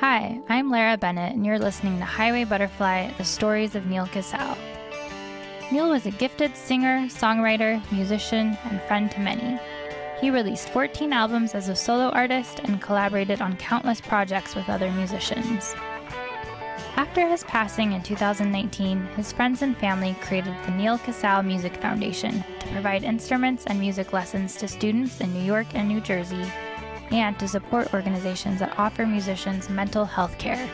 Hi, I'm Lara Bennett, and you're listening to Highway Butterfly, The Stories of Neal Casal. Neal was a gifted singer, songwriter, musician, and friend to many. He released 14 albums as a solo artist and collaborated on countless projects with other musicians. After his passing in 2019, his friends and family created the Neal Casal Music Foundation to provide instruments and music lessons to students in New York and New Jersey, and to support organizations that offer musicians mental health care.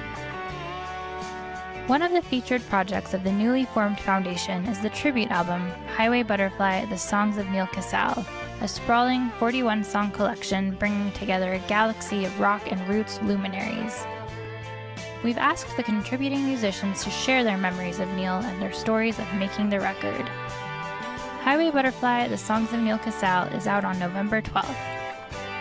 One of the featured projects of the newly formed foundation is the tribute album, Highway Butterfly, The Songs of Neal Casal, a sprawling 41-song collection bringing together a galaxy of rock and roots luminaries. We've asked the contributing musicians to share their memories of Neal and their stories of making the record. Highway Butterfly, The Songs of Neal Casal is out on November 12th.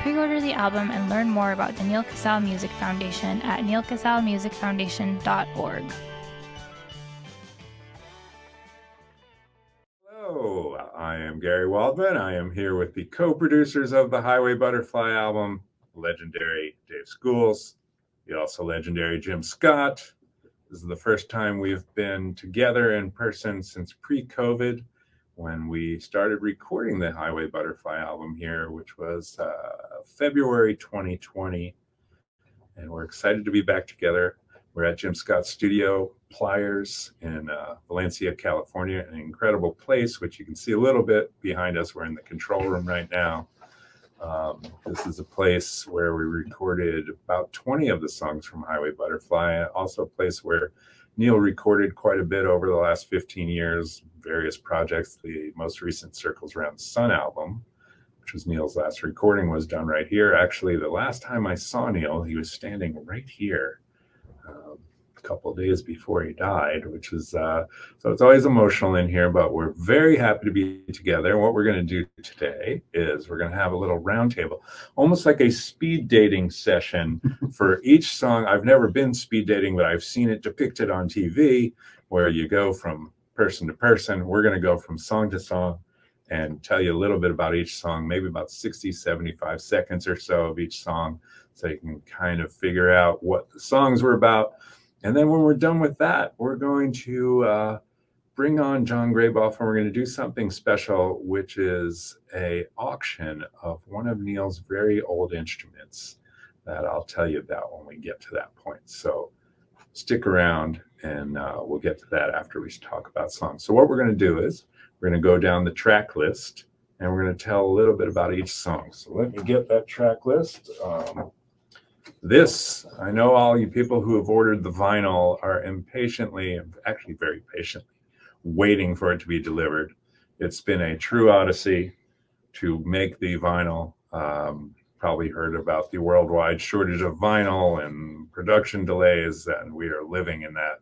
Pre-order the album and learn more about the Neal Casal Music Foundation at nealcasalmusicfoundation.org. Hello, I am Gary Waldman. I am here with the co-producers of the Highway Butterfly album, legendary Dave Schools, the also legendary Jim Scott. This is the first time we've been together in person since pre-COVID, when we started recording the Highway Butterfly album here, which was February 2020. And we're excited to be back together. We're at Jim Scott's studio, PLYRZ, in Valencia, California, an incredible place, which you can see a little bit behind us. We're in the control room right now. This is a place where we recorded about 20 of the songs from Highway Butterfly, also a place where Neal recorded quite a bit over the last 15 years, various projects. The most recent Circles Around the Sun album, which was Neal's last recording, was done right here. Actually, the last time I saw Neal, he was standing right here a couple of days before he died, which is, so it's always emotional in here, but we're very happy to be together. And what we're going to do today is we're going to have a little roundtable, almost like a speed dating session for each song. I've never been speed dating, but I've seen it depicted on TV, where you go from person to person. We're going to go from song to song and tell you a little bit about each song, maybe about 60, 75 seconds or so of each song, so you can kind of figure out what the songs were about. And then when we're done with that, we're going to bring on John Grayboff, and we're going to do something special, which is an auction of one of Neal's very old instruments that I'll tell you about when we get to that point. So stick around, and we'll get to that after we talk about songs. So what we're going to do is we're going to go down the track list, and we're going to tell a little bit about each song. So let me get that track list. This, I know all you people who have ordered the vinyl are impatiently, actually very patiently, waiting for it to be delivered. It's been a true odyssey to make the vinyl. Probably heard about the worldwide shortage of vinyl and production delays, and we are living in that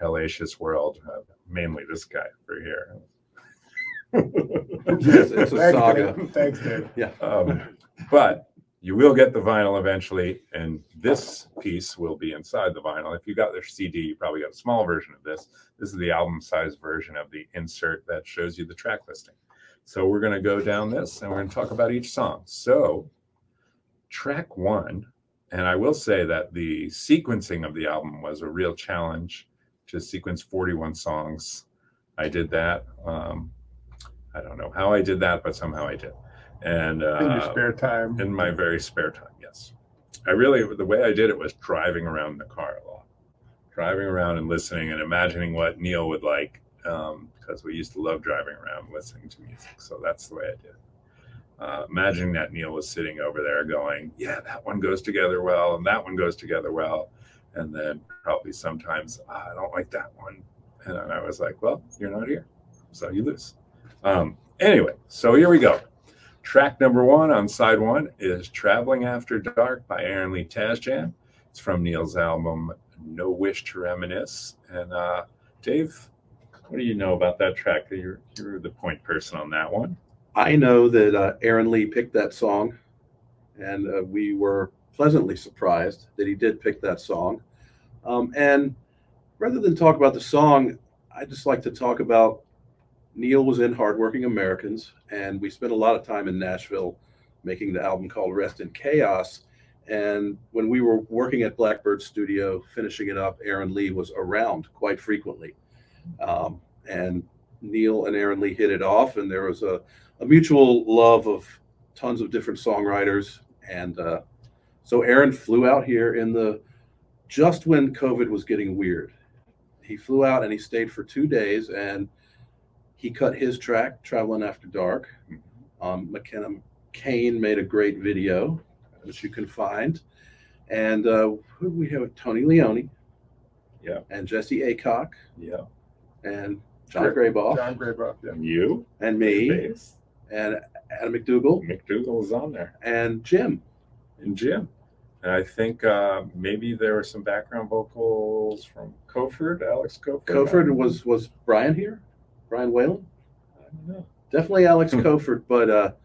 hellacious world. Mainly this guy over here. It's a saga. Thanks, Dave. Yeah. But you will get the vinyl eventually, and this piece will be inside the vinyl. If you got their CD, you probably got a small version of this. This is the album-sized version of the insert that shows you the track listing. So we're going to go down this, and we're going to talk about each song. So track one, and I will say that the sequencing of the album was a real challenge, to sequence 41 songs. I did that. I don't know how I did that, but somehow I did. And in your spare time? In my very spare time, yes. The way I did it was driving around the car a lot. Driving around and listening and imagining what Neal would like, because we used to love driving around listening to music. So that's the way I did it. Imagining that Neal was sitting over there going, yeah, that one goes together well, and that one goes together well. And then probably sometimes, I don't like that one. And then I was like, well, you're not here, so you lose. Anyway, so here we go. Track number one on side one is Traveling After Dark by Aaron Lee Tasjan. It's from Neal's album, No Wish to Reminisce. And Dave, what do you know about that track? You're the point person on that one. I know that Aaron Lee picked that song, and we were pleasantly surprised that he did pick that song. And rather than talk about the song, I just like to talk about Neal was in Hardworking Americans, and we spent a lot of time in Nashville making the album called Rest in Chaos. And when we were working at PLYRZ Studio, finishing it up, Aaron Lee was around quite frequently. And Neal and Aaron Lee hit it off, and there was a mutual love of tons of different songwriters. And so Aaron flew out here just when COVID was getting weird. He flew out and he stayed for 2 days, and he cut his track, Traveling After Dark. McKenna Kane made a great video, which you can find. And who do we have? Tony Leone. Yeah. And Jesse Aycock. Yeah. And John Grayboff. John Grayboff, yeah. And you. And me. Bass. And Adam McDougall. McDougall was on there. And Jim. And Jim. And I think maybe there were some background vocals from Alex Coford. Coford was Brian here? Brian Whalen? I don't know. Definitely Alex Coford, but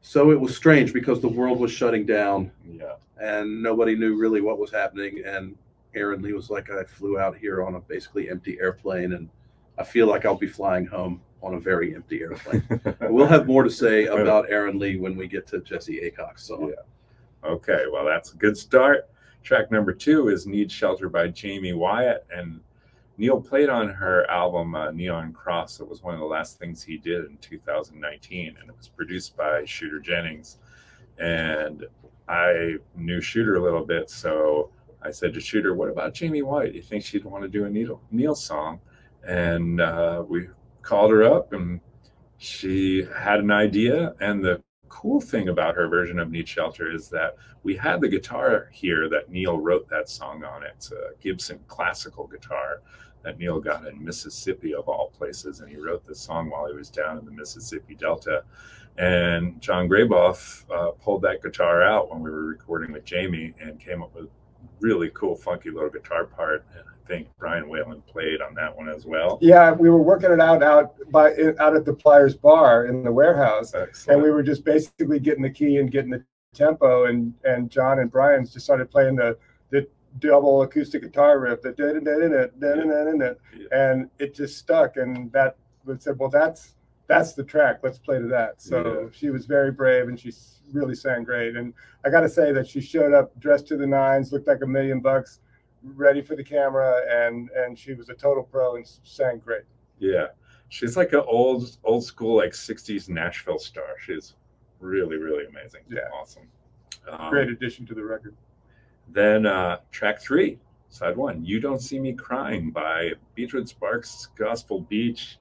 so it was strange because the world was shutting down. Yeah. And nobody knew really what was happening. And Aaron Lee was like, I flew out here on a basically empty airplane, and I feel like I'll be flying home on a very empty airplane. We'll have more to say about Aaron Lee when we get to Jesse Aycock's song. Yeah. Okay, well, that's a good start. Track number 2 is Need Shelter by Jamie Wyatt, and Neal played on her album Neon Cross. It was one of the last things he did in 2019, and it was produced by Shooter Jennings. And I knew Shooter a little bit, so I said to Shooter, what about Jamie Wyatt? Do you think she'd want to do a Neal song? And we called her up, and she had an idea. And the cool thing about her version of Need Shelter is that we had the guitar here that Neal wrote that song on. It's a Gibson classical guitar that Neal got in Mississippi, of all places, and he wrote this song while he was down in the Mississippi Delta. And John Grayboff pulled that guitar out when we were recording with Jamie and came up with a really cool, funky little guitar part. And I think Brian Whalen played on that one as well. Yeah, we were working it out at the PLYRZ bar in the warehouse. Excellent. And we were just basically getting the key and getting the tempo, and John and Brian just started playing the double acoustic guitar riff, and it just stuck. And that we said, well, that's the track. Let's play to that. So she was very brave, and she really sang great. And I got to say that she showed up dressed to the nines, looked like $1 million, ready for the camera, and she was a total pro and sang great. Yeah, she's like an old school, like 60s Nashville star. She's really, really amazing. Yeah, awesome. Great addition to the record. Then track 3, side 1, You Don't See Me Crying by Beachwood Sparks, Gospel Beach.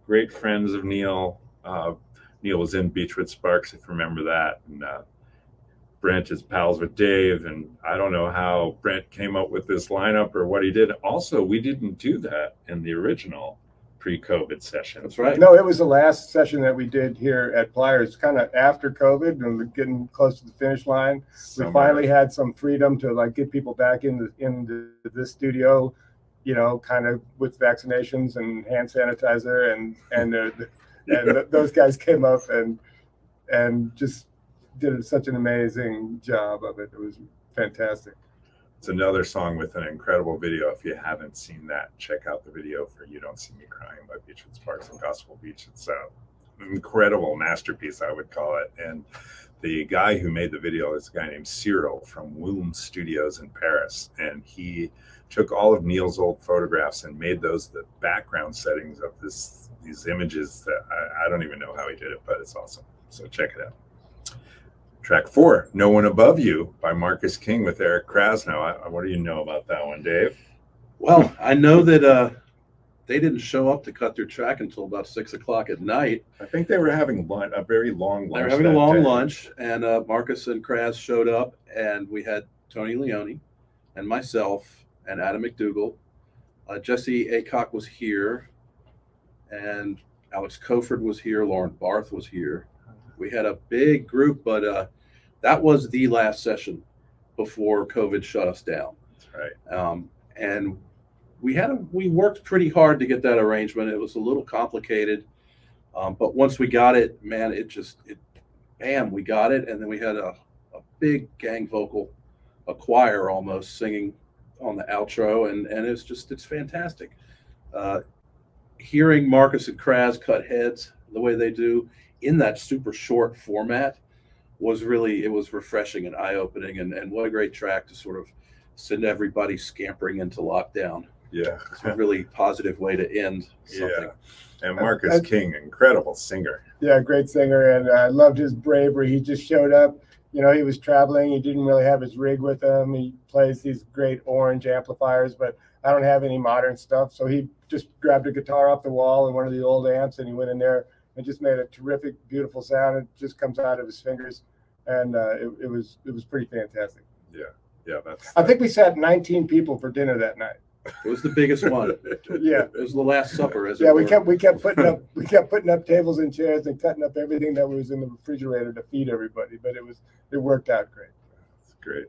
Great friends of Neal. Neal was in Beachwood Sparks, if you remember that. And Brent is pals with Dave. And I don't know how Brent came up with this lineup or what he did. Also, we didn't do that in the original pre-COVID session. That's right. No, it was the last session that we did here at PLYRZ, kind of after COVID, and we're getting close to the finish line. We finally had some freedom to like get people back into this studio, you know, kind of with vaccinations and hand sanitizer, and those guys came up and just did such an amazing job of it. It was fantastic. It's another song with an incredible video. If you haven't seen that, check out the video for You Don't See Me Crying by Beachwood Sparks and Gospel Beach. It's an incredible masterpiece, I would call it. And the guy who made the video is a guy named Cyril from Womb Studios in Paris. And he took all of Neal's old photographs and made those the background settings of these images that I don't even know how he did it, but it's awesome. So check it out. Track 4, No One Above You by Marcus King with Eric Krasno. What do you know about that one, Dave? Well, I know that they didn't show up to cut their track until about 6 o'clock at night. I think they were having a very long lunch. They were having a long lunch, and Marcus and Kraz showed up, and we had Tony Leone and myself and Adam McDougall. Jesse Aycock was here, and Alex Coford was here. Lauren Barth was here. We had a big group, but that was the last session before COVID shut us down. That's right. And we worked pretty hard to get that arrangement. It was a little complicated, but once we got it, man, bam, we got it. And then we had a big gang vocal, a choir almost singing on the outro, and it's fantastic. Hearing Marcus and Kraz cut heads the way they do in that super short format was really, it was refreshing and eye-opening, and what a great track to sort of send everybody scampering into lockdown. Yeah. It's a really positive way to end something. Yeah. And Marcus King, incredible singer. Yeah, great singer, and I loved his bravery. He just showed up. You know, he was traveling. He didn't really have his rig with him. He plays these great orange amplifiers, but I don't have any modern stuff. So he just grabbed a guitar off the wall and one of the old amps, and he went in there and just made a terrific, beautiful sound. It just comes out of his fingers, and it was pretty fantastic. Yeah, yeah. I think we sat 19 people for dinner that night. It was the biggest one. Yeah, it was the Last Supper. Yeah, we kept putting up tables and chairs and cutting up everything that was in the refrigerator to feed everybody. But it worked out great. That's great.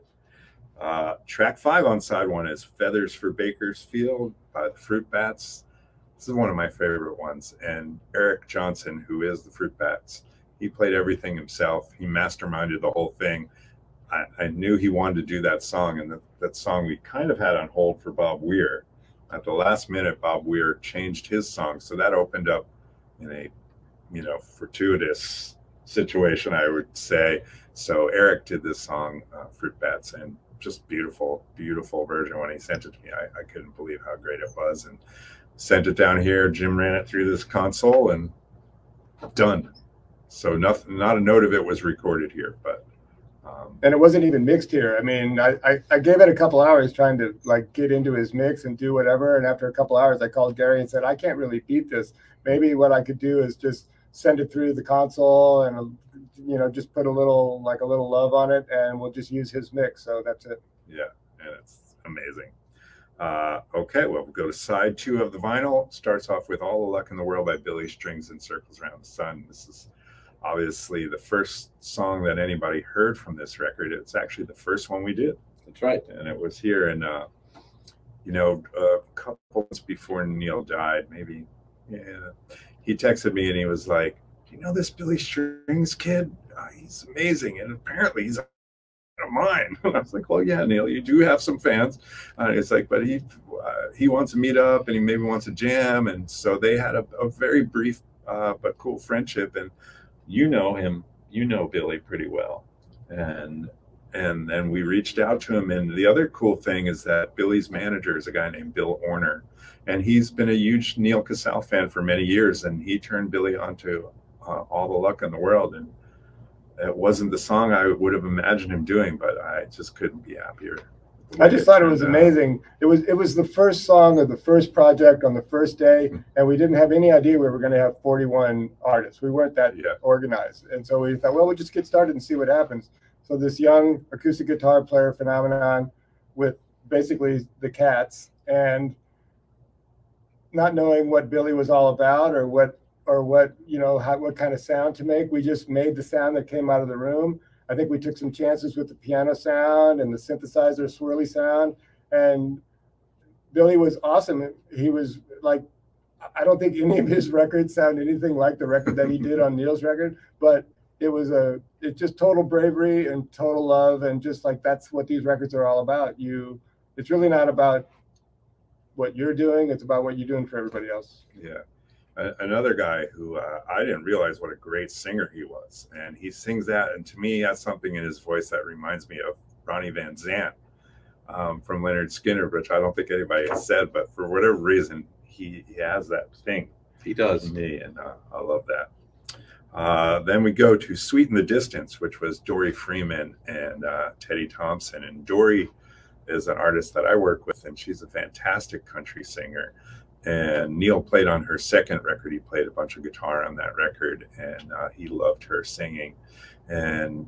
Track 5 on side 1 is "Feathers for Bakersfield" by the Fruit Bats. This is one of my favorite ones. And Eric Johnson, who is the Fruit Bats, he played everything himself. He masterminded the whole thing. I knew he wanted to do that song, and that song we kind of had on hold for Bob Weir. At the last minute, Bob Weir changed his song, so that opened up in a, fortuitous situation, I would say. So Eric did this song, Fruit Bats, and just beautiful, beautiful version. When he sent it to me, I couldn't believe how great it was, and sent it down here. Jim ran it through this console, and done. So nothing, not a note of it was recorded here, but. And it wasn't even mixed here. I mean, I gave it a couple hours trying to get into his mix and do whatever. And after a couple hours, I called Gary and said, I can't really beat this. Maybe what I could do is just send it through the console and, just put a little love on it, and we'll just use his mix. So that's it. Yeah, and it's amazing. Okay, well, we'll go to side 2 of the vinyl. Starts off with "All the Luck in the World" by Billy Strings and Circles Around the Sun. This is obviously the first song that anybody heard from this record. It's actually the first one we did. That's right. And it was here. And, a couple months before Neal died, maybe, he texted me and he was like, "Do you know this Billy Strings kid? He's amazing. And apparently he's of mine." I was like, "Well, yeah, Neal, you do have some fans." It's like, but he wants to meet up, and he maybe wants to jam. And so they had a very brief but cool friendship. And you know him, Billy pretty well. And then we reached out to him. And the other cool thing is that Billy's manager is a guy named Bill Orner. And he's been a huge Neal Casal fan for many years. And he turned Billy onto "All the Luck in the World." And it wasn't the song I would have imagined him doing, but I just couldn't be happier. I just thought it was amazing. It was the first song of the first project on the first day, and we didn't have any idea we were going to have 41 artists. We weren't that organized, and so we thought, well, we'll just get started and see what happens. So this young acoustic guitar player phenomenon with basically the Cats, and not knowing what Billy was all about or what kind of sound to make, we just made the sound that came out of the room. I think we took some chances with the piano sound and the synthesizer swirly sound, and Billy was awesome. He was like, I don't think any of his records sound anything like the record that he did on Neal's record, but it's just total bravery and total love, and just that's what these records are all about. It's really not about what you're doing, it's about what you're doing for everybody else. Yeah. Another guy who I didn't realize what a great singer he was, and he sings that, and to me, he has something in his voice that reminds me of Ronnie Van Zant from Leonard Skinner, which I don't think anybody has said, but for whatever reason, he has that thing. He does. To me, and I love that. Then we go to "Sweet in the Distance," which was Dory Freeman and Teddy Thompson. And Dory is an artist that I work with, and she's a fantastic country singer. And Neal played on her second record. He played a bunch of guitar on that record, and he loved her singing. And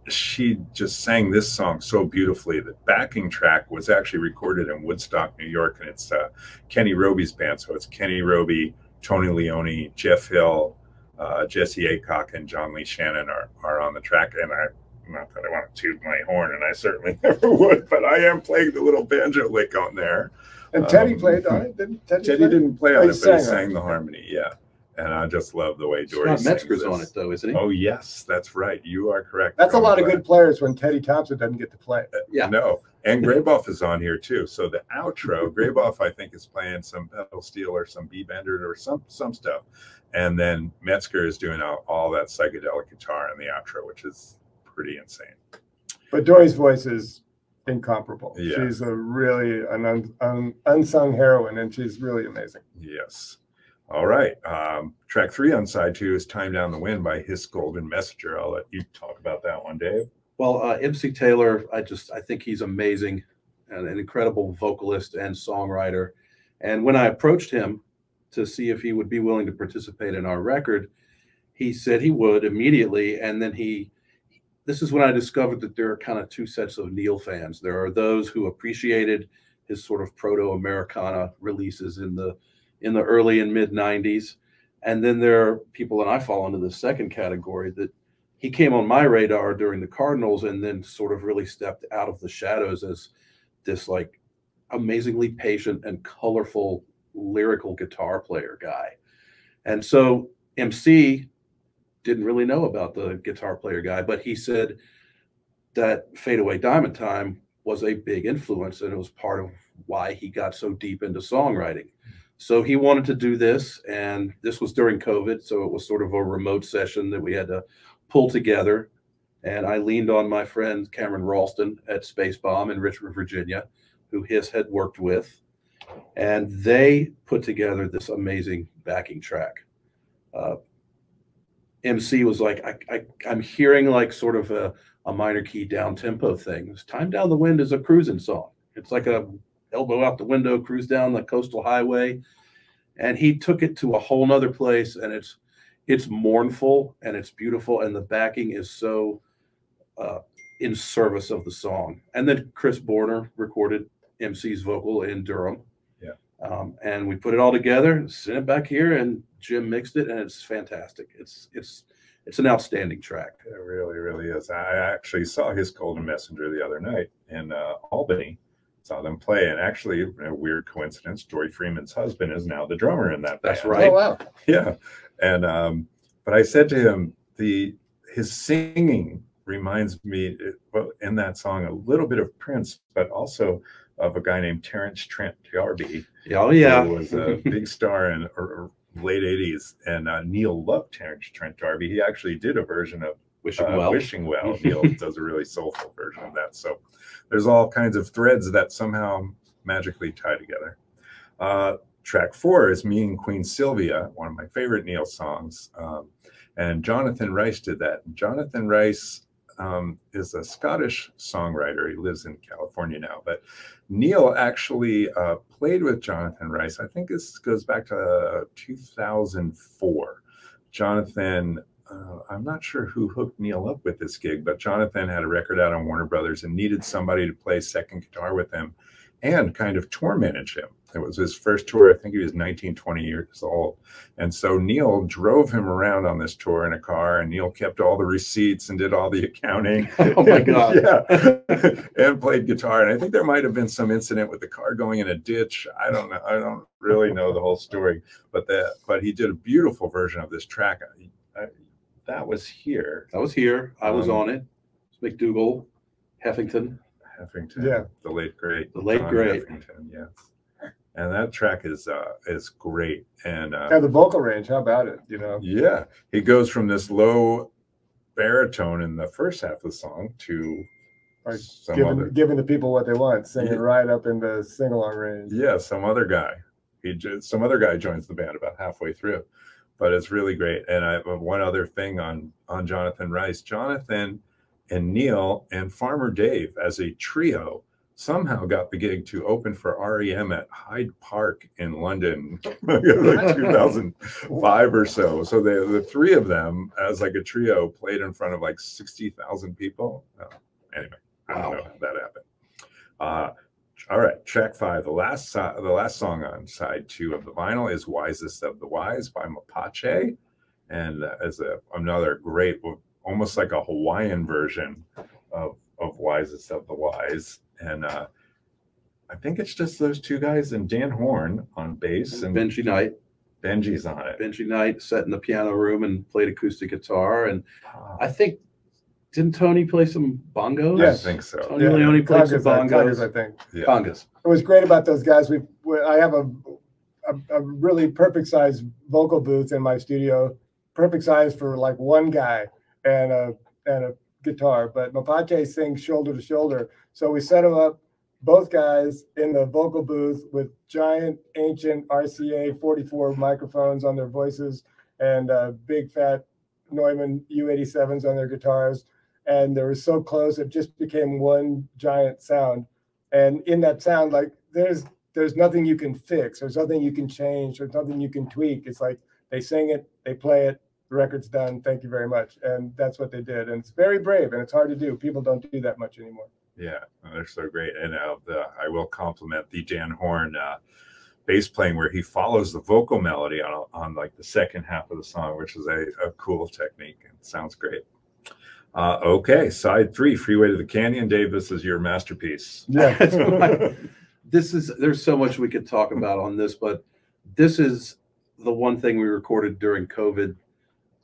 she just sang this song so beautifully. The backing track was actually recorded in Woodstock, New York, and it's Kenny Roby's band. So it's Kenny Roby, Tony Leone, Jeff Hill, Jesse Aycock, and John Lee Shannon are on the track. And not that I want to toot my horn, and I certainly never would, but I am playing the little banjo lick on there. And Teddy played on it, didn't Teddy? Teddy didn't play on it, but he sang the harmony, yeah. And I just love the way Dory sings. Metzger's on it, though, isn't he? Oh, yes, that's right. You are correct. That's a lot of good players when Teddy Thompson doesn't get to play. Yeah. No, and Grayboff is on here, too. So the outro, Grayboff, I think, is playing some pedal steel or some B-bender or some stuff. And then Metzger is doing all that psychedelic guitar in the outro, which is pretty insane. But Dory's voice is incomparable. Yeah. She's a really an unsung heroine, and she's really amazing. Yes. All right. Track 3 on side 2 is Time Down the Wind by His Golden Messenger. I'll let you talk about that one, Dave. Well, MC Taylor, I think he's amazing and an incredible vocalist and songwriter. And when I approached him to see if he would be willing to participate in our record, he said he would immediately. And then this is when I discovered that there are kind of two sets of Neal fans. There are those who appreciated his sort of proto-Americana releases in the early and mid 90s. And then there are people, and I fall into the second category, that he came on my radar during the Cardinals and then sort of really stepped out of the shadows as this like amazingly patient and colorful lyrical guitar player guy. And so MC didn't really know about the guitar player guy, but he said that Fade Away Diamond Time was a big influence, and it was part of why he got so deep into songwriting. So he wanted to do this, and this was during COVID, so it was sort of a remote session that we had to pull together. And I leaned on my friend Cameron Ralston at Space Bomb in Richmond, Virginia, who Hiss had worked with, and they put together this amazing backing track. MC was like, I'm hearing like sort of a minor key down tempo thing. Time Down the Wind is a cruising song. It's like a elbow out the window, cruise down the coastal highway. And he took it to a whole nother place, and it's mournful and it's beautiful, and the backing is so in service of the song. And then Chris Borner recorded MC's vocal in Durham. Yeah. And we put it all together, sent it back here, and Jim mixed it, and it's fantastic. It's an outstanding track. It really, really is. I actually saw His Golden Messenger the other night in Albany. Saw them play, and actually, a weird coincidence, Joy Freeman's husband is now the drummer in that band. That's right. Oh, wow. Yeah. And but I said to him, his singing reminds me, well, in that song, a little bit of Prince, but also of a guy named Terrence Trent D'Arby. Oh, yeah. Who was a big star in late 80s. And Neal loved Terrence Trent D'Arby. He actually did a version of Wishing Well. Neal does a really soulful version of that. So there's all kinds of threads that somehow magically tie together. Track 4 is Me and Queen Sylvia, one of my favorite Neal songs. And Jonathan Rice did that. Jonathan Rice is a Scottish songwriter. He lives in California now. But Neal actually played with Jonathan Rice. I think this goes back to 2004. Jonathan, I'm not sure who hooked Neal up with this gig, but Jonathan had a record out on Warner Brothers and needed somebody to play second guitar with him and kind of tour manage him. It was his first tour. I think he was 19, 20 years old. And so Neal drove him around on this tour in a car, and Neal kept all the receipts and did all the accounting. Oh my God. Yeah. And played guitar. And I think there might have been some incident with the car going in a ditch. I don't know. I don't really know the whole story, but he did a beautiful version of this track. That was here. I was here. I was on it. McDougall, Heffington. Yeah. The late great. The late John great. Heffington, yes. And that track is great. And the vocal range, how about it? You know? Yeah. He goes from this low baritone in the first half of the song to giving the people what they want, singing right up in the sing-along range. Yeah, some other guy joins the band about halfway through. But it's really great. And I have one other thing on Jonathan Rice. Jonathan and Neal and Farmer Dave as a trio somehow got the gig to open for REM at Hyde Park in London, like 2005 or so. So the three of them as like a trio played in front of like 60,000 people. Anyway, I don't know how that happened. All right, track 5. The last song on side 2 of the vinyl is "Wisest of the Wise" by Mapache, and as another great, almost like a Hawaiian version of "Wisest of the Wise." And I think it's just those two guys and Dan Horn on bass and Benji Knight. Benji's on it. Benji Knight sat in the piano room and played acoustic guitar, and I think. Didn't Tony play some bongos? Yes, I think so. Tony Leone played some bongos. I think. Yeah. Congas. It was great about those guys. I have a really perfect size vocal booth in my studio, perfect size for like one guy, and a guitar, but Mapache sings shoulder to shoulder. So we set them up, both guys in the vocal booth with giant ancient RCA 44 microphones on their voices and big fat Neumann U87s on their guitars. And they were so close, it just became one giant sound. And in that sound, like there's nothing you can fix, there's nothing you can change, there's nothing you can tweak. It's like they sing it, they play it, the record's done, thank you very much. And that's what they did. And it's very brave and it's hard to do. People don't do that much anymore. Yeah, they're so great. And I will compliment the Dan Horn bass playing where he follows the vocal melody on like the second half of the song, which is a cool technique and sounds great. Okay, side 3, Freeway to the Canyon. Dave, this is your masterpiece. Yeah. There's so much we could talk about on this, but this is the one thing we recorded during COVID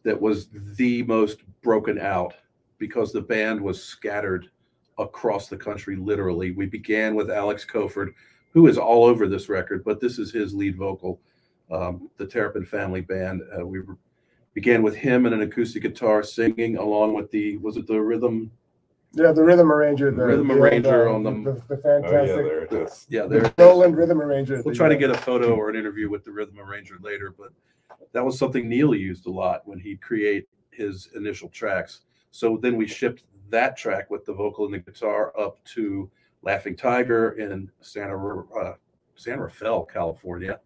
that was the most broken out because the band was scattered across the country, literally. We began with Alex Koford, who is all over this record, but this is his lead vocal, the Terrapin Family Band. We began with him and an acoustic guitar singing along with was it the rhythm? Yeah, the rhythm arranger. The rhythm arranger on the fantastic. Oh, yeah, there it is. Yeah, there. Roland rhythm arranger. We'll try to get a photo or an interview with the rhythm arranger later, but that was something Neal used a lot when he'd create his initial tracks. So then we shipped that track with the vocal and the guitar up to Laughing Tiger in San Rafael, California,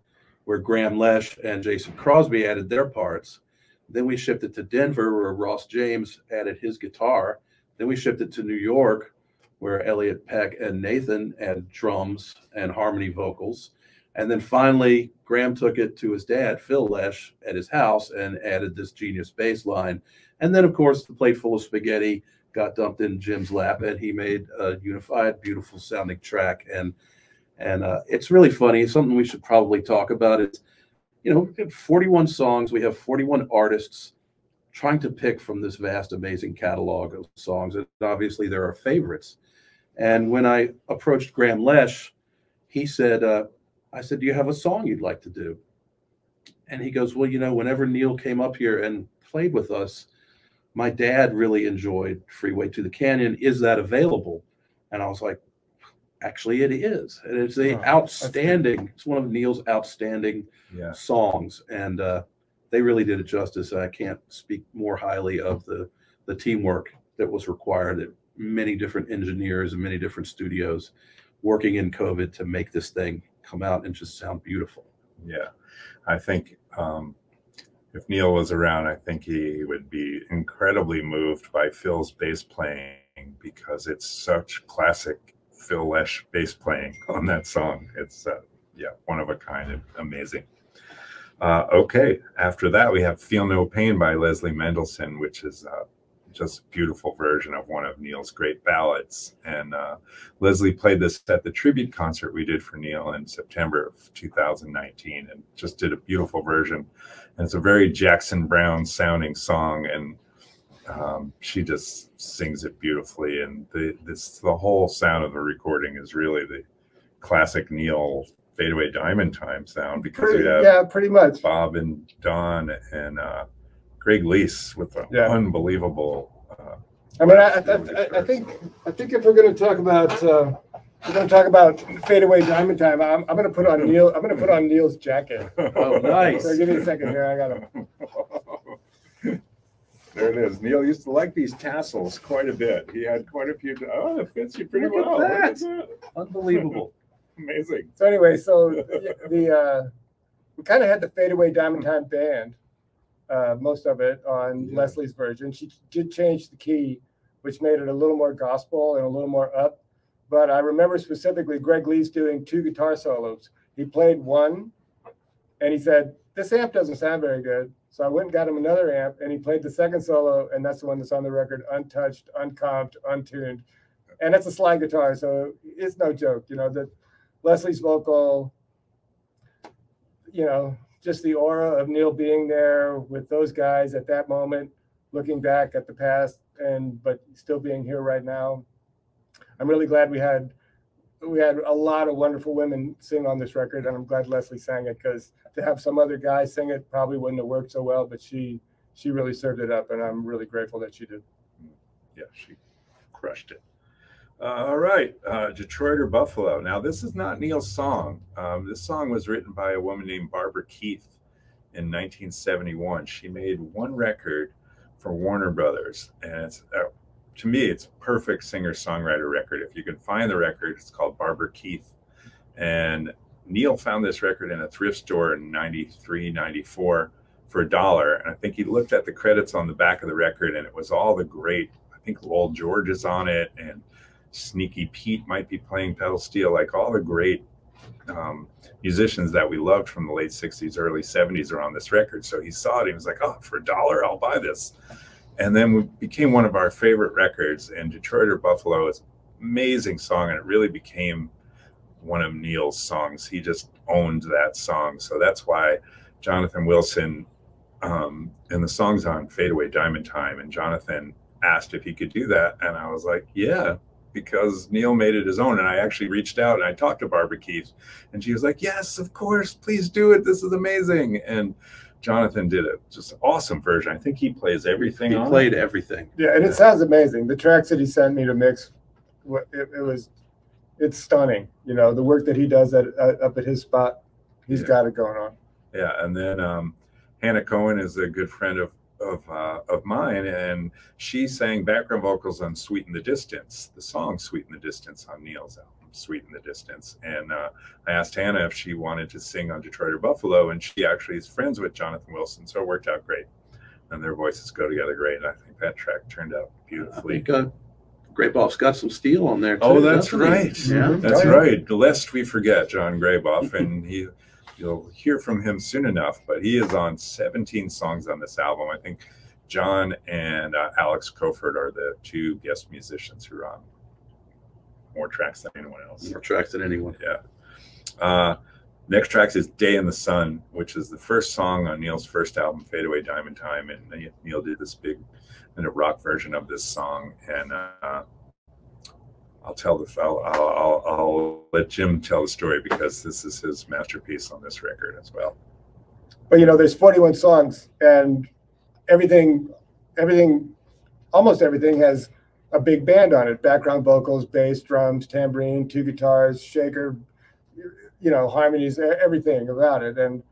where Graham Lesh and Jason Crosby added their parts. Then we shipped it to Denver, where Ross James added his guitar. Then we shipped it to New York, where Elliot Peck and Nathan added drums and harmony vocals. And then finally, Graham took it to his dad, Phil Lesh, at his house and added this genius bass line. And then, of course, the plate full of spaghetti got dumped in Jim's lap, and he made a unified, beautiful sounding track. And it's really funny. Something we should probably talk about is, we have 41 songs. We have 41 artists trying to pick from this vast, amazing catalog of songs. And obviously there are favorites. And when I approached Graham Lesh, he said, I said, do you have a song you'd like to do? And he goes, well, whenever Neal came up here and played with us, my dad really enjoyed Freeway to the Canyon. Is that available? And I was like, actually, it is. And it's it's one of Neal's outstanding songs. And they really did it justice. I can't speak more highly of the teamwork that was required at many different engineers and many different studios working in COVID to make this thing come out and just sound beautiful. Yeah, I think if Neal was around, I think he would be incredibly moved by Phil's bass playing because it's such classic Phil Lesh bass playing on that song. It's one of a kind and amazing. Okay, after that we have Feel No Pain by Leslie Mendelssohn, which is just a beautiful version of one of Neal's great ballads. And Leslie played this at the tribute concert we did for Neal in September of 2019 and just did a beautiful version. And it's a very Jackson Browne sounding song, and she just sings it beautifully. And the whole sound of the recording is really the classic Neal Fadeaway Diamond Time sound, because we have pretty much Bob and Don and Greg Lease with an unbelievable. I think if we're going to talk about Fadeaway Diamond Time, I'm going to put on Neal. I'm going to put on Neal's jacket. Oh, nice! So give me a second here. I got him. There it is. Neal used to like these tassels quite a bit. He had quite a few. Oh, it fits you pretty well. Look at that. Unbelievable. Amazing. So anyway, we kind of had the Fadeaway Diamond Time band. Most of it on Leslie's version. She did change the key, which made it a little more gospel and a little more up. But I remember specifically Greg Lease doing 2 guitar solos. He played one, and he said, this amp doesn't sound very good. So I went and got him another amp, and he played the second solo, and that's the one that's on the record, untouched, uncomped, untuned. And that's a slide guitar, so it's no joke, that Leslie's vocal, just the aura of Neal being there with those guys at that moment, looking back at the past, but still being here right now. I'm really glad we had a lot of wonderful women sing on this record, and I'm glad Leslie sang it, because to have some other guy sing it probably wouldn't have worked so well, but she really served it up, and I'm really grateful that she did. Yeah, she crushed it. All right, Detroit or Buffalo. Now, this is not Neal's song. This song was written by a woman named Barbara Keith in 1971. She made one record for Warner Brothers, and it's to me, it's a perfect singer-songwriter record. If you can find the record, it's called Barbara Keith. And Neal found this record in a thrift store in 93, 94 for $1. And I think he looked at the credits on the back of the record, and it was all the great, I think Lowell George is on it, and Sneaky Pete might be playing pedal steel, like all the great musicians that we loved from the late 60s, early 70s are on this record. So he saw it, he was like, oh, for $1, I'll buy this. And then it became one of our favorite records. And Detroit or Buffalo is an amazing song, and it really became one of Neal's songs. He just owned that song. So that's why Jonathan Wilson, and the song's on Fade Away Diamond Time, and Jonathan asked if he could do that. And I was like, yeah, because Neal made it his own. And I actually reached out and I talked to Barbara Keith, and she was like, yes, of course, please do it. This is amazing. And Jonathan did a just awesome version. I think he plays everything. He played everything. Yeah, and it sounds amazing. The tracks that he sent me to mix, it's stunning. You know, the work that he does up at his spot, he's got it going on. Yeah, and then Hannah Cohen is a good friend of mine, and she sang background vocals on Sweeten the Distance, the song Sweeten the Distance on Neal's album, Sweeten the Distance. And I asked Hannah if she wanted to sing on Detroit or Buffalo, and she actually is friends with Jonathan Wilson, so it worked out great. And their voices go together great. And I think that track turned out beautifully. I think Grayboff's got some steel on there too. Oh, that's right. Yeah, that's right. Lest we forget John Grayboff, and you'll hear from him soon enough, but he is on 17 songs on this album. I think John and Alex Coford are the two guest musicians who are on more tracks than anyone else. More tracks than anyone. Yeah. Next track is Day in the Sun, which is the first song on Neal's first album, Fade Away Diamond Time. And Neal did this big kind of rock version of this song. And I'll let Jim tell the story, because this is his masterpiece on this record as well. But you know, there's 41 songs, and almost everything has a big band on it: background vocals, bass, drums, tambourine, 2 guitars, shaker, you know, harmonies, everything about it. And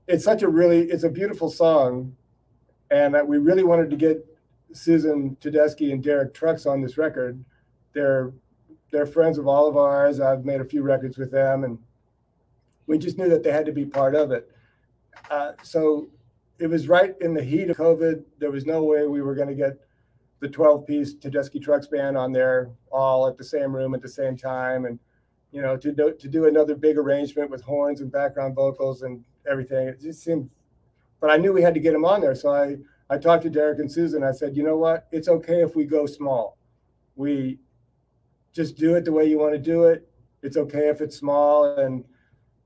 it's a beautiful song, and that we really wanted to get Susan Tedeschi and Derek Trucks on this record. They're friends of all of ours. I've made a few records with them, and we just knew that they had to be part of it. So it was right in the heat of COVID. There was no way we were going to get the 12-piece Tedeschi Trucks band on there all at the same room at the same time. And, you know, to do another big arrangement with horns and background vocals and everything, it just seemed, but I knew we had to get them on there. So I talked to Derek and Susan. I said, you know what? It's okay if we go small. We just do it the way you want to do it. It's okay if it's small. And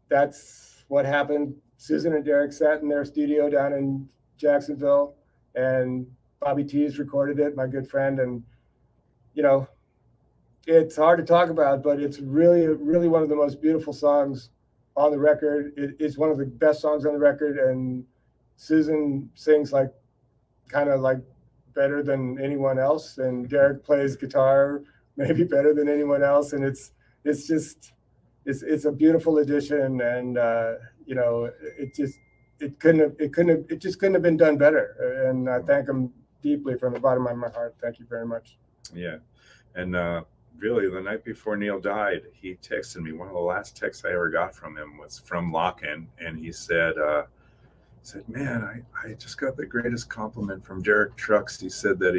that's what happened. Susan and Derek sat in their studio down in Jacksonville, and Bobby Tees recorded it, my good friend. And, you know, it's hard to talk about, but it's really, really one of the most beautiful songs on the record. It is one of the best songs on the record. And Susan sings kind of better than anyone else. And Derek plays guitar maybe better than anyone else. And it's a beautiful addition. And, you know, it just couldn't have been done better. And I thank him deeply from the bottom of my heart. Thank you very much. Yeah. And really, the night before Neal died, he texted me. One of the last texts I ever got from him was from Locken, and he said, man, I just got the greatest compliment from Derek Trucks. He said that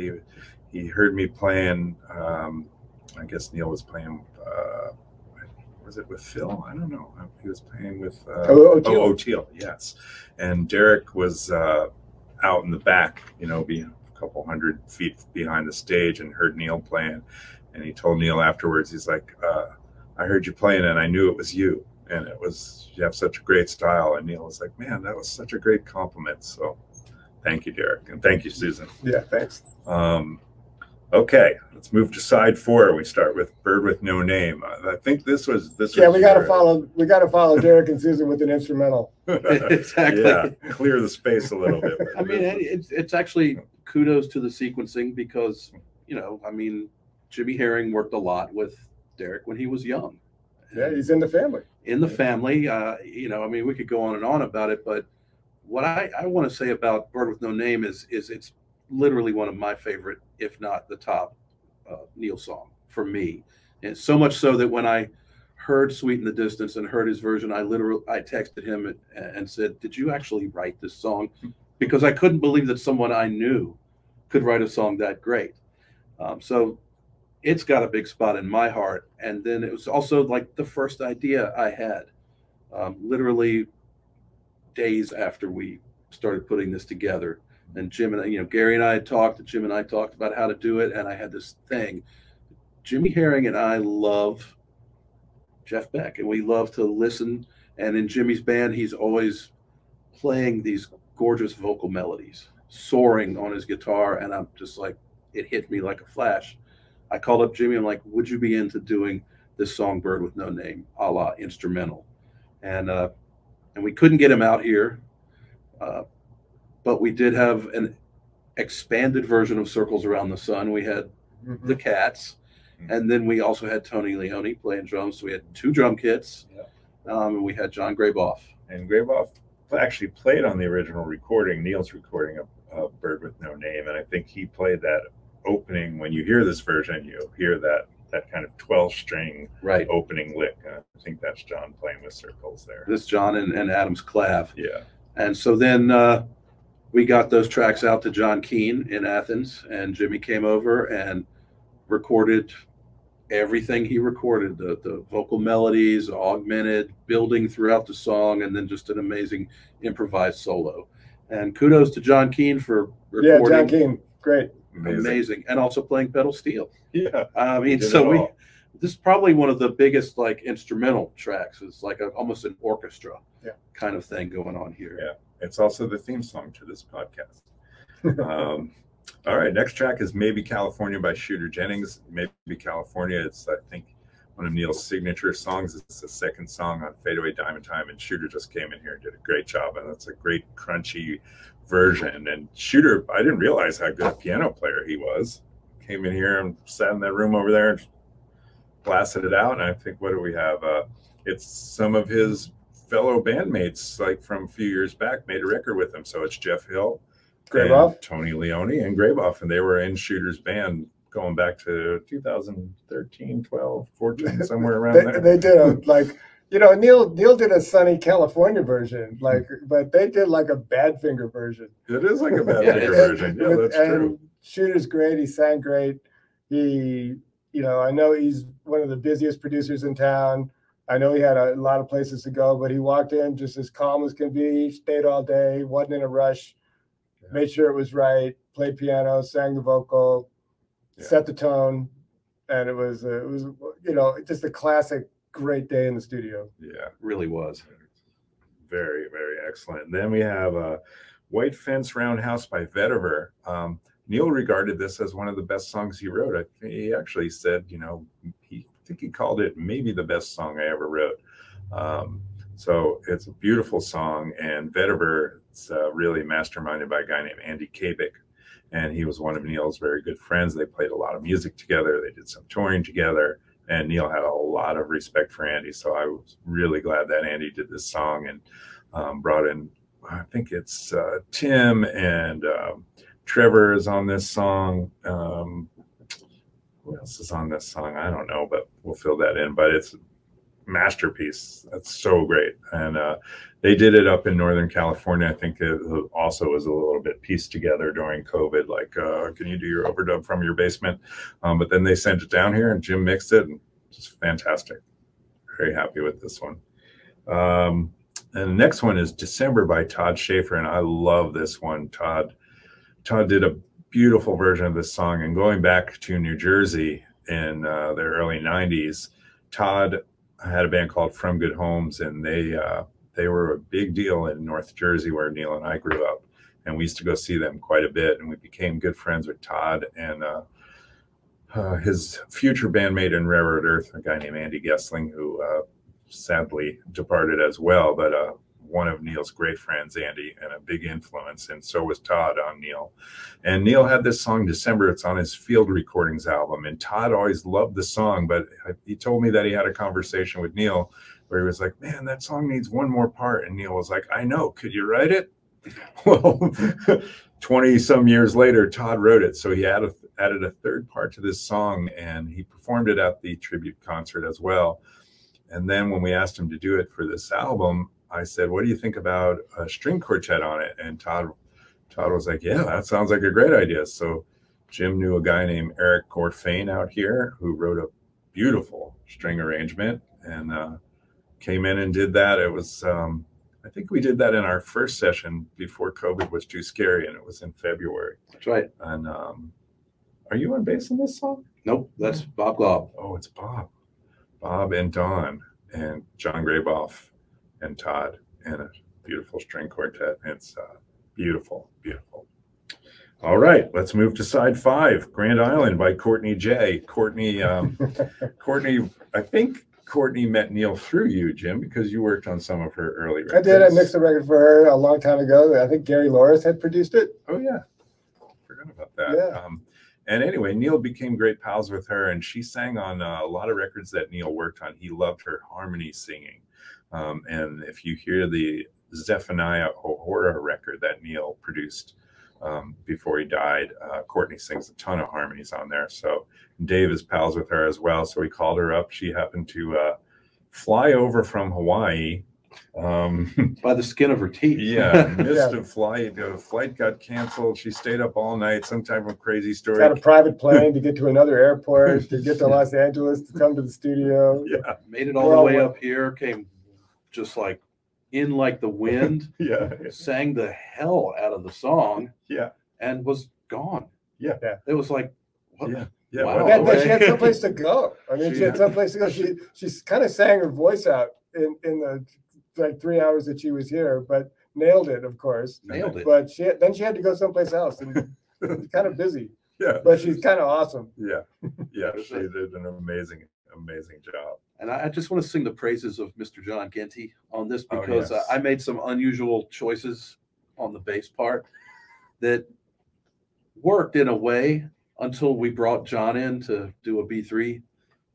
he heard me playing, I guess Neal was playing, was it with Phil? I don't know. He was playing with O'Teal, yes. And Derek was out in the back, you know, being a couple 100 feet behind the stage, and heard Neal playing. And he told Neal afterwards, he's like, I heard you playing and I knew it was you. And you have such a great style. And Neal was like, man, that was such a great compliment. So thank you, Derek. And thank you, Susan. Yeah, thanks. Okay, let's move to side 4. We start with Bird with No Name. I think this was. Yeah, we got to follow Derek and Susan with an instrumental. Exactly. Yeah, clear the space a little bit. I mean, it's actually kudos to the sequencing, because you know, I mean, Jimmy Herring worked a lot with Derek when he was young. Yeah, he's in the family. In the family, you know, I mean, we could go on and on about it, but what I want to say about Bird with No Name is it's literally one of my favorite, if not the top Neal song for me. And so much so that when I heard Sweet in the Distance and heard his version, I texted him and said, "Did you actually write this song?" Because I couldn't believe that someone I knew could write a song that great. So it's got a big spot in my heart. And then it was also like the first idea I had, literally days after we started putting this together. And Jim and, you know, Gary and I had talked, Jim and I talked about how to do it. And I had this thing. Jimmy Herring and I love Jeff Beck, and we love to listen. And in Jimmy's band, he's always playing these gorgeous vocal melodies, soaring on his guitar. And I'm just like, it hit me like a flash. I called up Jimmy. I'm like, would you be into doing this song, Bird with No Name, a la instrumental? And we couldn't get him out here. But we did have an expanded version of Circles Around the Sun. We had the Cats. And then we also had Tony Leone playing drums. So we had 2 drum kits. Yeah. And we had John Graboff. And Graboff actually played on the original recording, Neal's recording of Bird with No Name. And I think he played that opening. When you hear this version, you hear that kind of 12-string opening lick. I think that's John playing with Circles there. This John and Adam's clav. Yeah. And so then we got those tracks out to John Keane in Athens, and Jimmy came over and recorded everything he recorded, the vocal melodies, augmented, building throughout the song, and then just an amazing improvised solo. And kudos to John Keane for recording. Yeah, John Keane, great. Amazing. And also playing pedal steel. Yeah. I mean, so this is probably one of the biggest like instrumental tracks. It's like almost an orchestra kind of thing going on here. Yeah. It's also the theme song to this podcast. All right, next track is Maybe California by Shooter Jennings. Maybe California, it's, I think, one of Neal's signature songs. It's the second song on Fade Away Diamond Time, and Shooter just came in here and did a great job, and that's a great crunchy version. And Shooter, I didn't realize how good a piano player he was. Came in here and sat in that room over there and blasted it out, and I think, what do we have? It's some of his fellow bandmates, like from a few years back, made a record with him. So it's Jeff Hill, Graboff, Tony Leone, and Graboff, and they were in Shooter's band going back to 2013, 12, 14, somewhere around there. They did Neal did a Sunny California version, but they did like a Badfinger version. It is like a Badfinger version. Yeah, that's true. Shooter's great. He sang great. He, I know he's one of the busiest producers in town. I know he had a lot of places to go, but he walked in just as calm as can be, stayed all day, wasn't in a rush. Made sure it was right, played piano, sang the vocal, set the tone, and it was just a classic great day in the studio. Yeah, really was. Very, very excellent. And then we have White Fence Roundhouse by Vetiver. Neal regarded this as one of the best songs he wrote. He actually said, I think he called it maybe the best song I ever wrote. So it's a beautiful song, and Vetiver, it's really masterminded by a guy named Andy Kabik, and he was one of Neal's very good friends. They played a lot of music together. They did some touring together, and Neal had a lot of respect for Andy. So I was really glad that Andy did this song and brought in, I think it's Tim and Trevor is on this song. Who else is on this song? I don't know, but we'll fill that in. But it's masterpiece. That's so great. And they did it up in Northern California. I think it also was a little bit pieced together during COVID, like can you do your overdub from your basement? But then they sent it down here and Jim mixed it, and just fantastic. Very happy with this one. And the next one is December by Todd Schaefer, and I love this one. Todd did a beautiful version of this song, and going back to New Jersey in the early 90s, Todd had a band called From Good Homes, and they were a big deal in North Jersey where Neal and I grew up, and we used to go see them quite a bit, and we became good friends with Todd and his future bandmate in Rare Earth, a guy named Andy Gessling, who sadly departed as well. But one of Neal's great friends, Andy, and a big influence, and so was Todd on Neal. And Neal had this song, December. It's on his Field Recordings album, and Todd always loved the song, but he told me that he had a conversation with Neal where he was like, man, that song needs one more part. And Neal was like, I know, could you write it? Well, 20 some years later, Todd wrote it. So he added a third part to this song, and he performed it at the tribute concert as well. And then when we asked him to do it for this album, I said, what do you think about a string quartet on it? And Todd was like, yeah, that sounds like a great idea. So Jim knew a guy named Eric Gorfain out here who wrote a beautiful string arrangement, and came in and did that. It was, I think we did that in our first session before COVID was too scary, and it was in February. That's right. And are you on bass in this song? Nope, that's Bob Glob. Oh, it's Bob. Bob and Don and John Graboff and Todd, and a beautiful string quartet. It's beautiful, beautiful. All right, let's move to side 5, Grand Island by Courtney J. Courtney, I think Courtney met Neal through you, Jim, because you worked on some of her early records. I did. I mixed a record for her a long time ago. I think Gary Loris had produced it. Oh, yeah. Forgot about that. Yeah. And anyway, Neal became great pals with her, and she sang on a lot of records that Neal worked on. He loved her harmony singing. And if you hear the Zephaniah O'Hora record that Neal produced before he died, Courtney sings a ton of harmonies on there. So Dave is pals with her as well. So he called her up. She happened to fly over from Hawaii. By the skin of her teeth. Yeah, missed a flight. The flight got canceled. She stayed up all night. Some type of crazy story. Got a private plane to get to another airport, to get to Los Angeles, to come to the studio. Yeah, made it all the way up here. Came just like in like the wind. Yeah, sang the hell out of the song. Yeah, and was gone. Yeah, it was like, what? Yeah. Yeah, wow. But she had someplace to go. I mean, she had someplace to go. She kind of sang her voice out in the like 3 hours that she was here, but nailed it, of course. Nailed it. But she had to go someplace else, and kind of busy. Yeah, but she's kind of awesome. Yeah, yeah, she did an amazing job. And I just want to sing the praises of Mr. John Ginty on this, because I made some unusual choices on the bass part that worked in a way until we brought John in to do a B3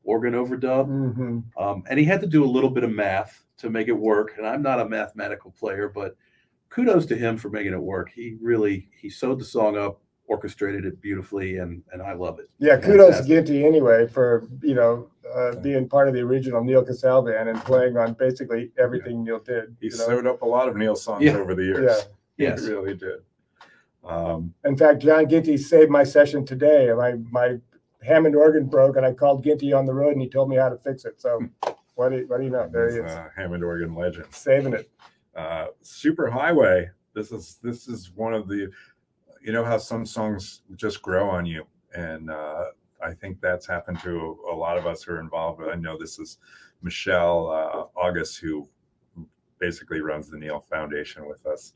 organ overdub. Mm-hmm. And he had to do a little bit of math to make it work. And I'm not a mathematical player, but kudos to him for making it work. He sewed the song up, orchestrated it beautifully, and I love it. Yeah, kudos to Ginty anyway for being part of the original Neal Casal band and playing on basically everything Neal did. He sewed up a lot of Neal songs over the years. Yeah, yes, he really did. In fact, John Ginty saved my session today. My Hammond organ broke, and I called Ginty on the road, and he told me how to fix it. So, what do you know? There he is, Hammond organ legend, saving it. Super Highway. This is one of the, you know how some songs just grow on you, and I think that's happened to a lot of us who are involved. I know this is Michelle August, who basically runs the Neal Foundation with us.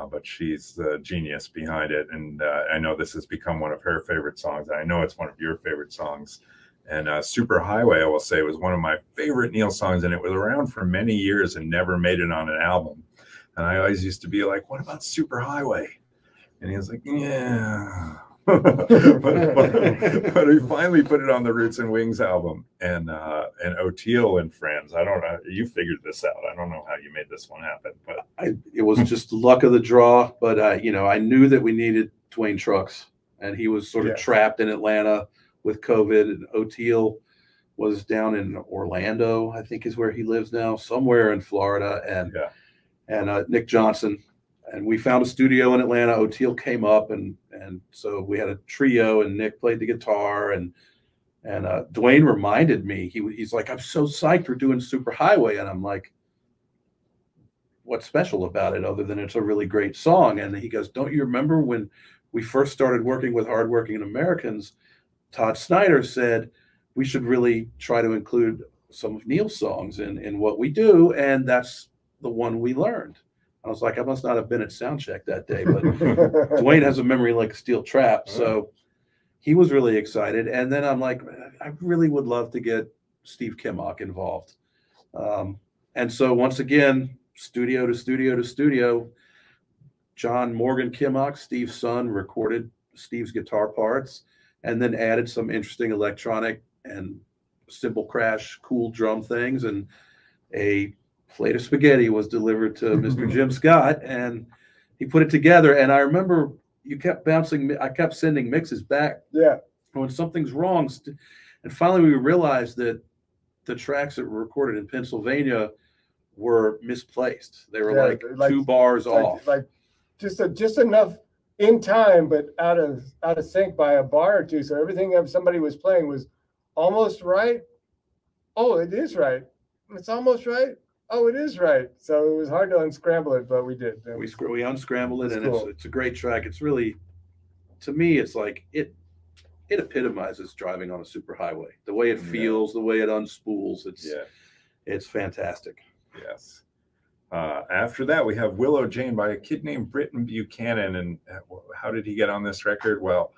But she's the genius behind it. And I know this has become one of her favorite songs. And I know it's one of your favorite songs. And Super Highway, I will say, was one of my favorite Neal songs. And it was around for many years and never made it on an album. And I always used to be like, what about Super Highway? And he was like, yeah. but he finally put it on the Roots and Wings album, and O'Teal and Friends. I don't know. You figured this out. I don't know how you made this one happen, but it was just luck of the draw. But I knew that we needed Dwayne Trucks, and he was sort of trapped in Atlanta with COVID. And O'Teal was down in Orlando, I think is where he lives now, somewhere in Florida, and Nick Johnson. And we found a studio in Atlanta. O'Teal came up, and so we had a trio, and Nick played the guitar, and Dwayne reminded me, he's like, I'm so psyched for doing Super Highway. And I'm like, what's special about it other than it's a really great song? And he goes, don't you remember when we first started working with Hardworking Americans, Todd Snyder said we should really try to include some of Neal's songs in what we do, and that's the one we learned. I was like, I must not have been at soundcheck that day, but Dwayne has a memory like a steel trap. So he was really excited. And then I'm like, I really would love to get Steve Kimmock involved. And so once again, studio to studio to studio. John Morgan Kimmock, Steve's son, recorded Steve's guitar parts and then added some interesting electronic and cymbal crash, cool drum things. And a plate of spaghetti was delivered to Mr. Jim Scott, and he put it together. And I remember you kept bouncing. I kept sending mixes back. Yeah. When something's wrong. And finally we realized that the tracks that were recorded in Pennsylvania were misplaced. They were like 2 bars off. Like just enough in time, but out of sync by a bar or two. So everything that somebody was playing was almost right. Oh, it is right. It's almost right. Oh, it is right. So it was hard to unscramble it, but we did. We unscrambled it, and cool. it's a great track. It's really, to me, it's like it epitomizes driving on a superhighway. The way it feels, the way it unspools. It's fantastic. Yes. After that, we have Willow Jane by a kid named Britton Buchanan. And how did he get on this record? Well,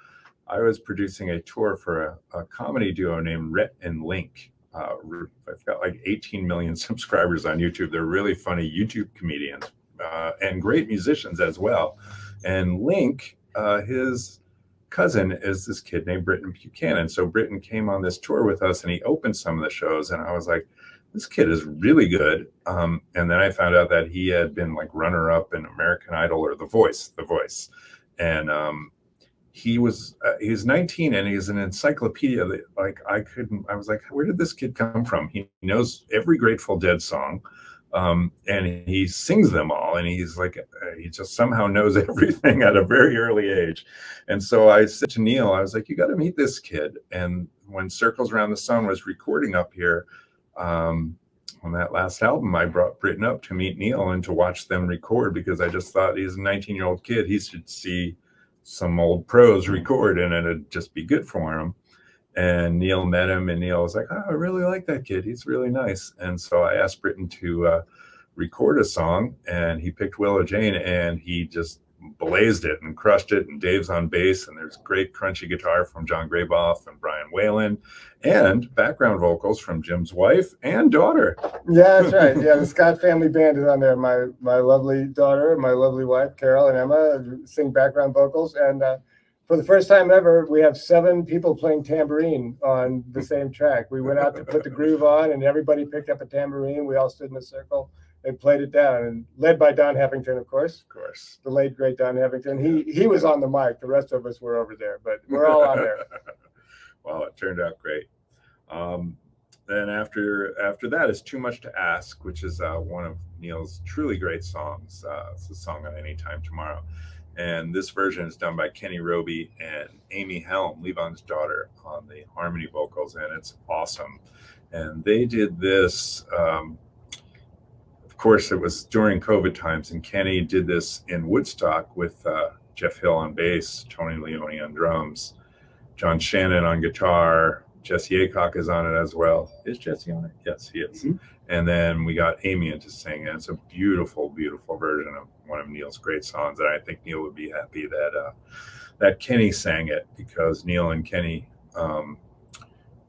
I was producing a tour for a comedy duo named Rhett and Link. I've got like 18 million subscribers on YouTube. They're really funny YouTube comedians and great musicians as well. And Link, his cousin is this kid named Britton Buchanan. So Britton came on this tour with us and he opened some of the shows. And I was like, this kid is really good. And then I found out that he had been like runner-up in American Idol or The Voice. And he's 19 and he's an encyclopedia that like I was like, where did this kid come from? He knows every Grateful Dead song. And he sings them all, and he's like, he just somehow knows everything at a very early age. And so I said to Neal, I was like, you got to meet this kid. And when Circles Around the Sun was recording up here, on that last album, I brought Britton up to meet Neal and to watch them record, because I just thought he's a 19-year-old kid. He should see some old pros record, and it'd just be good for him. And Neal met him, and Neal was like, oh, I really like that kid. He's really nice. And so I asked Britton to record a song, and he picked Willow Jane, and he just blazed it and crushed it. And Dave's on bass, and there's great crunchy guitar from John Graboff and Brian Whalen, and background vocals from Jim's wife and daughter. Yeah, that's right. Yeah, the Scott family band is on there. My lovely daughter, my lovely wife, Carol and Emma, sing background vocals. And for the first time ever, we have 7 people playing tambourine on the same track. We went out to put the groove on, and everybody picked up a tambourine. We all stood in a circle and played it down, and led by Don Heffington, of course. Of course. The late, great Don Heffington. He was on the mic. The rest of us were over there, but we're all on there. Well, it turned out great. Then after that is Too Much to Ask, which is one of Neal's truly great songs. It's a song on Any Time Tomorrow. And this version is done by Kenny Roby and Amy Helm, Levon's daughter, on the harmony vocals, and it's awesome. And they did this, of course, it was during COVID times, and Kenny did this in Woodstock with Jeff Hill on bass, Tony Leone on drums, John Shannon on guitar, Jesse Aycock is on it as well. Is Jesse on it? Yes, he is. Mm-hmm. And then we got Amy in to sing, and it's a beautiful, beautiful version of one of Neal's great songs. And I think Neal would be happy that that Kenny sang it, because Neal and Kenny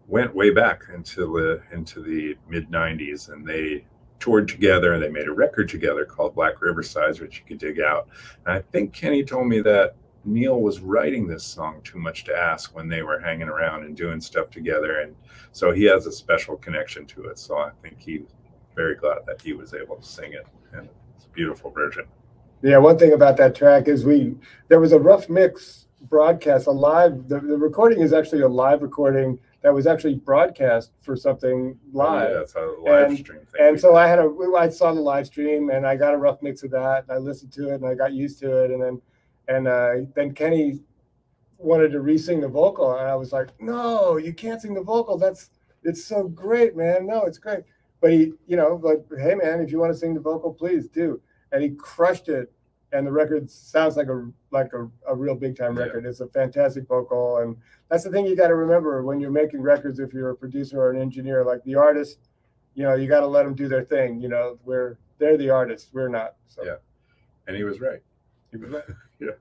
went way back into the mid '90s, and they toured together, and they made a record together called Black Riverside, which you can dig out. And I think Kenny told me that Neal was writing this song, Too Much to Ask, when they were hanging around and doing stuff together. And so he has a special connection to it. So I think he's very glad that he was able to sing it. And it's a beautiful version. Yeah, one thing about that track is there was a rough mix broadcast, a live, the recording is actually a live recording that was actually broadcast for something live. Oh, yeah, it's a live stream thing. And so I saw the live stream, and I got a rough mix of that, and I listened to it, and I got used to it. And then Kenny wanted to re-sing the vocal, and I was like, no, you can't sing the vocal. It's so great, man. No, it's great. But he, like, hey, man, if you want to sing the vocal, please do. And he crushed it, and the record sounds like a real big time record. It's a fantastic vocal, and that's the thing you got to remember when you're making records. If you're a producer or an engineer, like the artist, you got to let them do their thing. They're the artists, we're not. So. Yeah, and he was right. He was right. Yeah.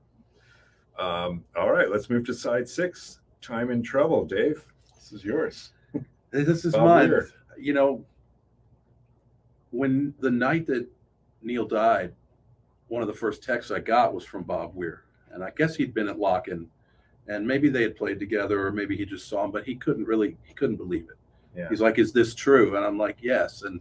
All right, let's move to side 6, Time in Trouble. Dave, this is yours. This is mine. When the night that Neal died, one of the first texts I got was from Bob Weir. And I guess he'd been at Lock-In, and maybe they had played together, or maybe he just saw him, but he couldn't believe it. Yeah. He's like, "Is this true?" And I'm like, "Yes." And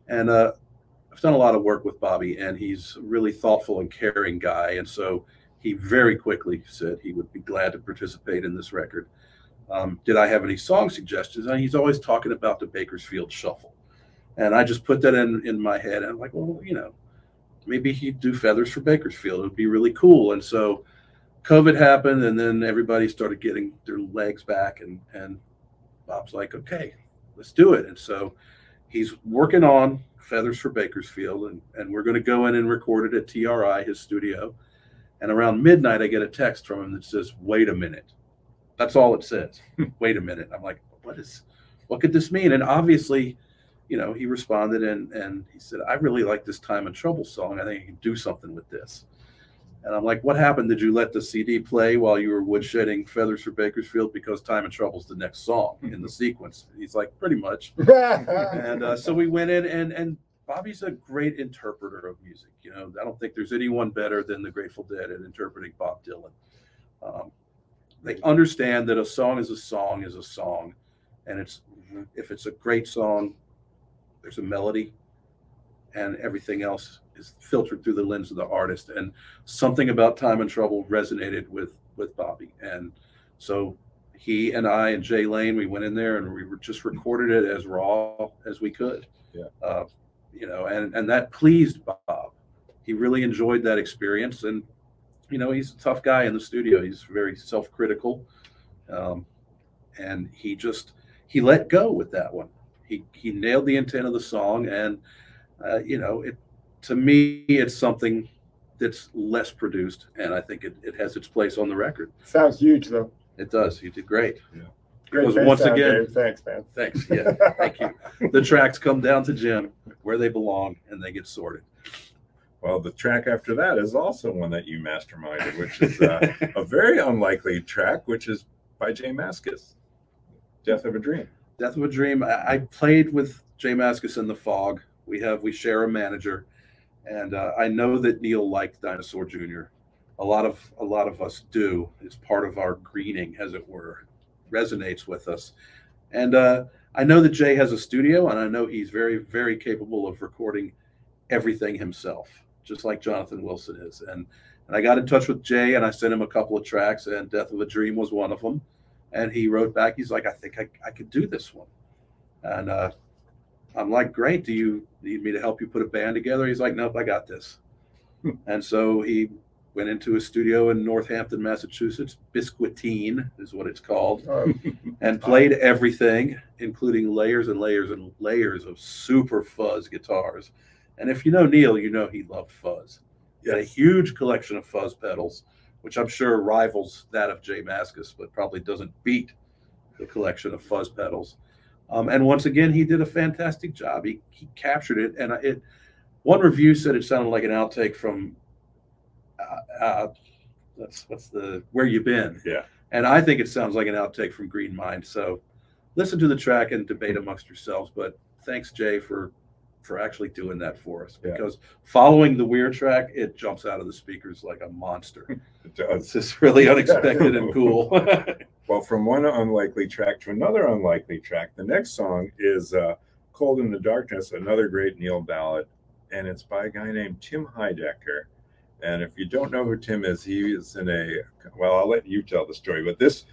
I've done a lot of work with Bobby, and he's a really thoughtful and caring guy. And so he very quickly said he would be glad to participate in this record. Did I have any song suggestions? And he's always talking about the Bakersfield Shuffle. And I just put that in my head. And I'm like, well, you know, maybe he'd do Feathers for Bakersfield. It would be really cool. And so COVID happened, and then everybody started getting their legs back. And Bob's like, okay, let's do it. And so he's working on Feathers for Bakersfield, and we're going to go in and record it at TRI, his studio. And around midnight, I get a text from him that says, "Wait a minute." That's all it says. Wait a minute. I'm like, what could this mean? And obviously, you know, he responded and he said, "I really like this Time and Trouble song. I think I can do something with this." And I'm like, "What happened? Did you let the CD play while you were woodshedding Feathers for Bakersfield? Because Time and Trouble's the next song in the sequence." He's like, "Pretty much." And so we went in, and Bobby's a great interpreter of music. You know, I don't think there's anyone better than the Grateful Dead at interpreting Bob Dylan. They understand that a song is a song is a song. And if it's a great song, there's a melody, and everything else is filtered through the lens of the artist. And something about Time and Trouble resonated with Bobby. And so he and I and Jay Lane, we went in there and we just recorded it as raw as we could. Yeah. You know, and that pleased Bob. He really enjoyed that experience. And, you know, he's a tough guy in the studio. He's very self-critical. And he let go with that one. He nailed the intent of the song. And, you know, to me, it's something that's less produced. And I think it has its place on the record. Sounds huge, though. It does. You did great. Yeah. Great. Because once again, Dave. Thanks, man. Thanks. Yeah. Thank you. The tracks come down to Jim where they belong, and they get sorted. Well, the track after that is also one that you masterminded, which is a very unlikely track, which is by J Mascis, "Death of a Dream." "Death of a Dream." I played with J Mascis in the Fog. We share a manager, and I know that Neal liked Dinosaur Jr. A lot of us do. It's part of our greening, as it were. Resonates with us. And I know that Jay has a studio, and I know he's very, very capable of recording everything himself, just like Jonathan Wilson is. And I got in touch with Jay, and I sent him a couple of tracks, and "Death of a Dream" was one of them. And he wrote back, he's like, "I think I could do this one." And I'm like, "Great. Do you need me to help you put a band together?" He's like, "Nope, I got this." And so he went into a studio in Northampton, Massachusetts. Biscuitine is what it's called. And played everything, including layers and layers and layers of super fuzz guitars. And if you know Neal, you know he loved fuzz. He had a huge collection of fuzz pedals, which I'm sure rivals that of J Mascis, but probably doesn't beat the collection of fuzz pedals. And once again, he did a fantastic job. He captured it. And one review said it sounded like an outtake from what's the "Where You Been?" Yeah. And I think it sounds like an outtake from Green Mind. So listen to the track and debate amongst yourselves. But thanks, Jay, for actually doing that for us, because following the Weir track, it jumps out of the speakers like a monster. It does. It's just really unexpected and cool. Well, from one unlikely track to another unlikely track, the next song is "Cold in the Darkness," another great Neal ballad, and it's by a guy named Tim Heidecker. And if you don't know who Tim is, he is well, I'll let you tell the story, but this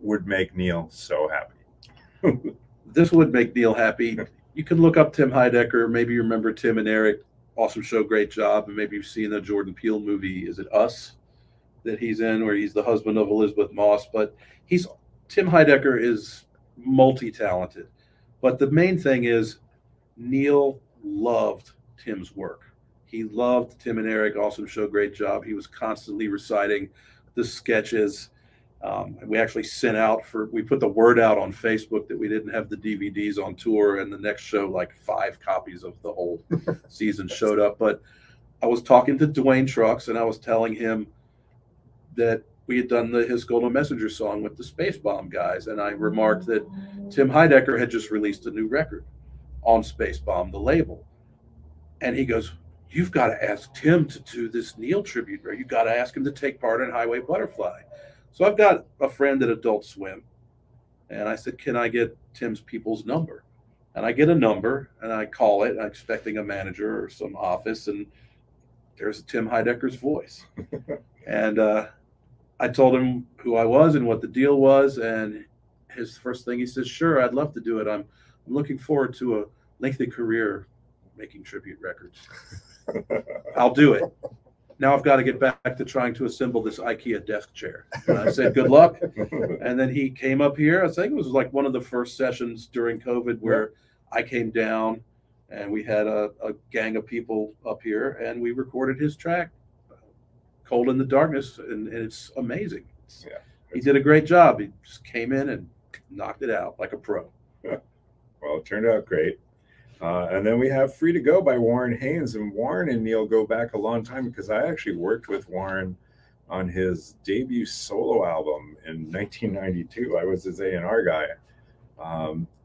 would make Neal so happy. This would make Neal happy. You can look up Tim Heidecker. Maybe you remember Tim and Eric. Awesome show, great job. And maybe you've seen the Jordan Peele movie, is it Us, that he's in, where he's the husband of Elizabeth Moss. But Tim Heidecker is multi-talented. But the main thing is Neal loved Tim's work. He loved Tim and Eric. Awesome show, great job. He was constantly reciting the sketches. We actually we put the word out on Facebook that we didn't have the DVDs on tour, and the next show, like 5 copies of the whole season showed up. But I was talking to Dwayne Trucks, and I was telling him that we had done his Golden Messenger song with the Space Bomb guys, and I remarked that Tim Heidecker had just released a new record on Space Bomb, the label. And he goes, "You've got to ask Tim to do this Neal tribute, or you've got to ask him to take part in Highway Butterfly." So I've got a friend at Adult Swim, and I said, "Can I get Tim's people's number?" And I get a number, and I call it, expecting a manager or some office, and there's Tim Heidecker's voice. And I told him who I was and what the deal was, and his first thing, he says, "Sure, I'd love to do it. I'm looking forward to a lengthy career making tribute records. I'll do it. Now I've got to get back to trying to assemble this IKEA desk chair." And I said, "Good luck." And then he came up here. I think it was like one of the first sessions during COVID where I came down, and we had a gang of people up here, and we recorded his track, Cold in the Darkness, and it's amazing. Yeah, he did a great job. He just came in and knocked it out like a pro. Well, it turned out great. And then we have Free to Go by Warren Haynes. And Warren and Neal go back a long time, because I actually worked with Warren on his debut solo album in 1992. I was his A&R guy.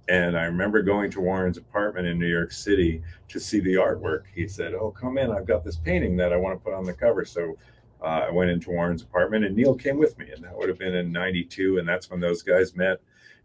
And I remember going to Warren's apartment in New York City to see the artwork. He said, "Oh, come in. I've got this painting that I want to put on the cover." So I went into Warren's apartment, and Neal came with me. And that would have been in 92. And that's when those guys met.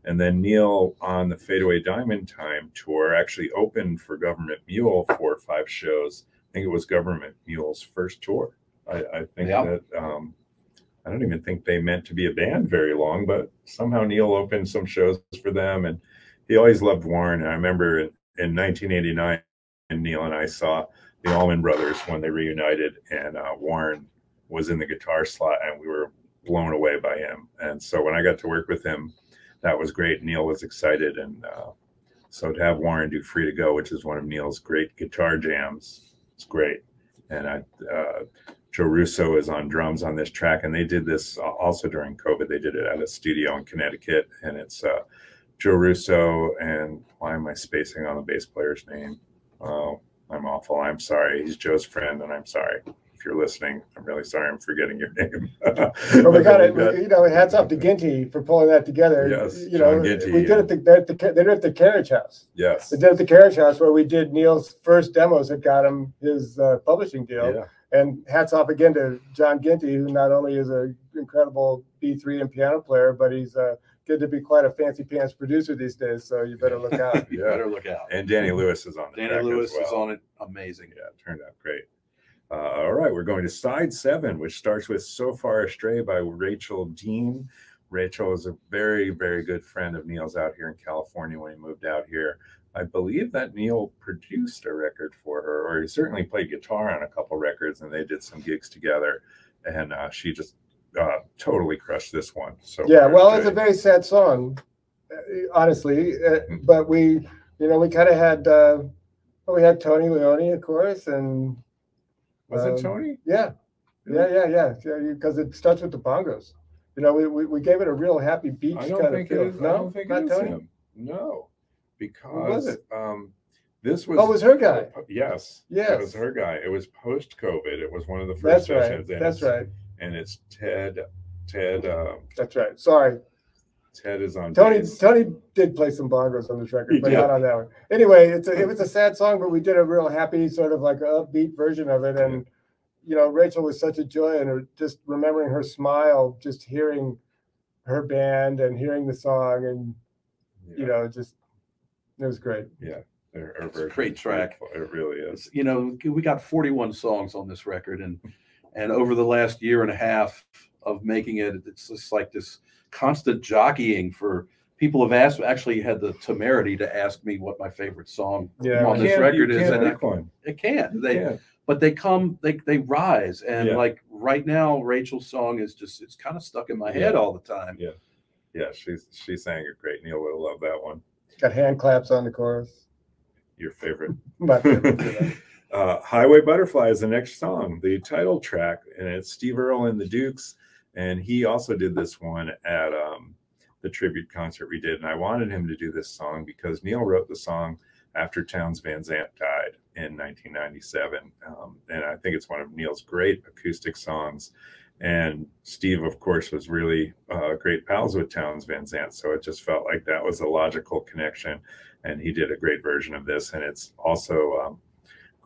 And then Neal, on the Fadeaway Diamond Time tour, actually opened for Government Mule 4 or 5 shows. I think it was Government Mule's first tour. I think that I don't even think they meant to be a band very long, but somehow Neal opened some shows for them. And he always loved Warren. And I remember in 1989, Neal and I saw the Allman Brothers when they reunited, and Warren was in the guitar slot, and we were blown away by him. And so when I got to work with him, that was great. Neal was excited. And so to have Warren do Free to Go, which is one of Neal's great guitar jams, it's great. And Joe Russo is on drums on this track. And they did this also during COVID. They did it at a studio in Connecticut. And it's Joe Russo, and why am I spacing on the bass player's name? Oh, I'm awful. I'm sorry. He's Joe's friend, and I'm sorry. If you're listening, I'm really sorry I'm forgetting your name. But we got it. You know, hats off to Ginty for pulling that together. Yes, you know, Ginty, we did it. They did it at the Carriage House. Yes, they did it at the Carriage House, where we did Neal's first demos that got him his publishing deal. Yeah. And hats off again to John Ginty, who not only is an incredible B3 and piano player, but he's good to be quite a fancy pants producer these days. So you better look out. You better look out. And Danny Lewis is on the track. Danny Lewis as well. is on it. Amazing. Yeah, it turned out great. All right, we're going to side 7, which starts with So Far Astray by Rachel Dean. Rachel is a very, very good friend of Neal's out here in California when he moved out here. I believe that Neal produced a record for her, or he certainly played guitar on a couple records, and they did some gigs together. And she just totally crushed this one. So yeah, well, it's a very sad song, honestly. But we kind of had we had Tony Leone, of course, and was it Tony? Yeah, because it starts with the bongos. You know, we gave it a real happy beach kind of feel. No, I don't think not it is Tony. him. No, because who was it? This was. Oh, it was her guy. Yes, it was her guy. It was post-COVID. It was one of the first sessions. That's right. And it's Ted. That's right. Sorry. Ted is on Tony. bass. Tony did play some bongos on this record, but not on that one. Anyway, it was a sad song, but we did a real happy, sort of like upbeat version of it. And you know, Rachel was such a joy, and just remembering her smile, just hearing her band and hearing the song, and you know, it was great. Yeah, it's a great track. It really is. You know, we got 41 songs on this record, and over the last year and a half of making it, it's just like this constant jockeying for people have asked, actually had the temerity to ask me what my favorite song on this record is. And it can't. But they come, they rise. And like right now, Rachel's song is just, it's kind of stuck in my head all the time. Yeah. Yeah. She sang it great. Neal would have loved that one. Got hand claps on the chorus. Your favorite. My favorite. Highway Butterfly is the next song, the title track, and it's Steve Earle and the Dukes. And he also did this one at the tribute concert we did. And I wanted him to do this song because Neal wrote the song after Townes Van Zandt died in 1997. And I think it's one of Neal's great acoustic songs. And Steve, of course, was really great pals with Townes Van Zandt. So it just felt like that was a logical connection. And he did a great version of this. And it's also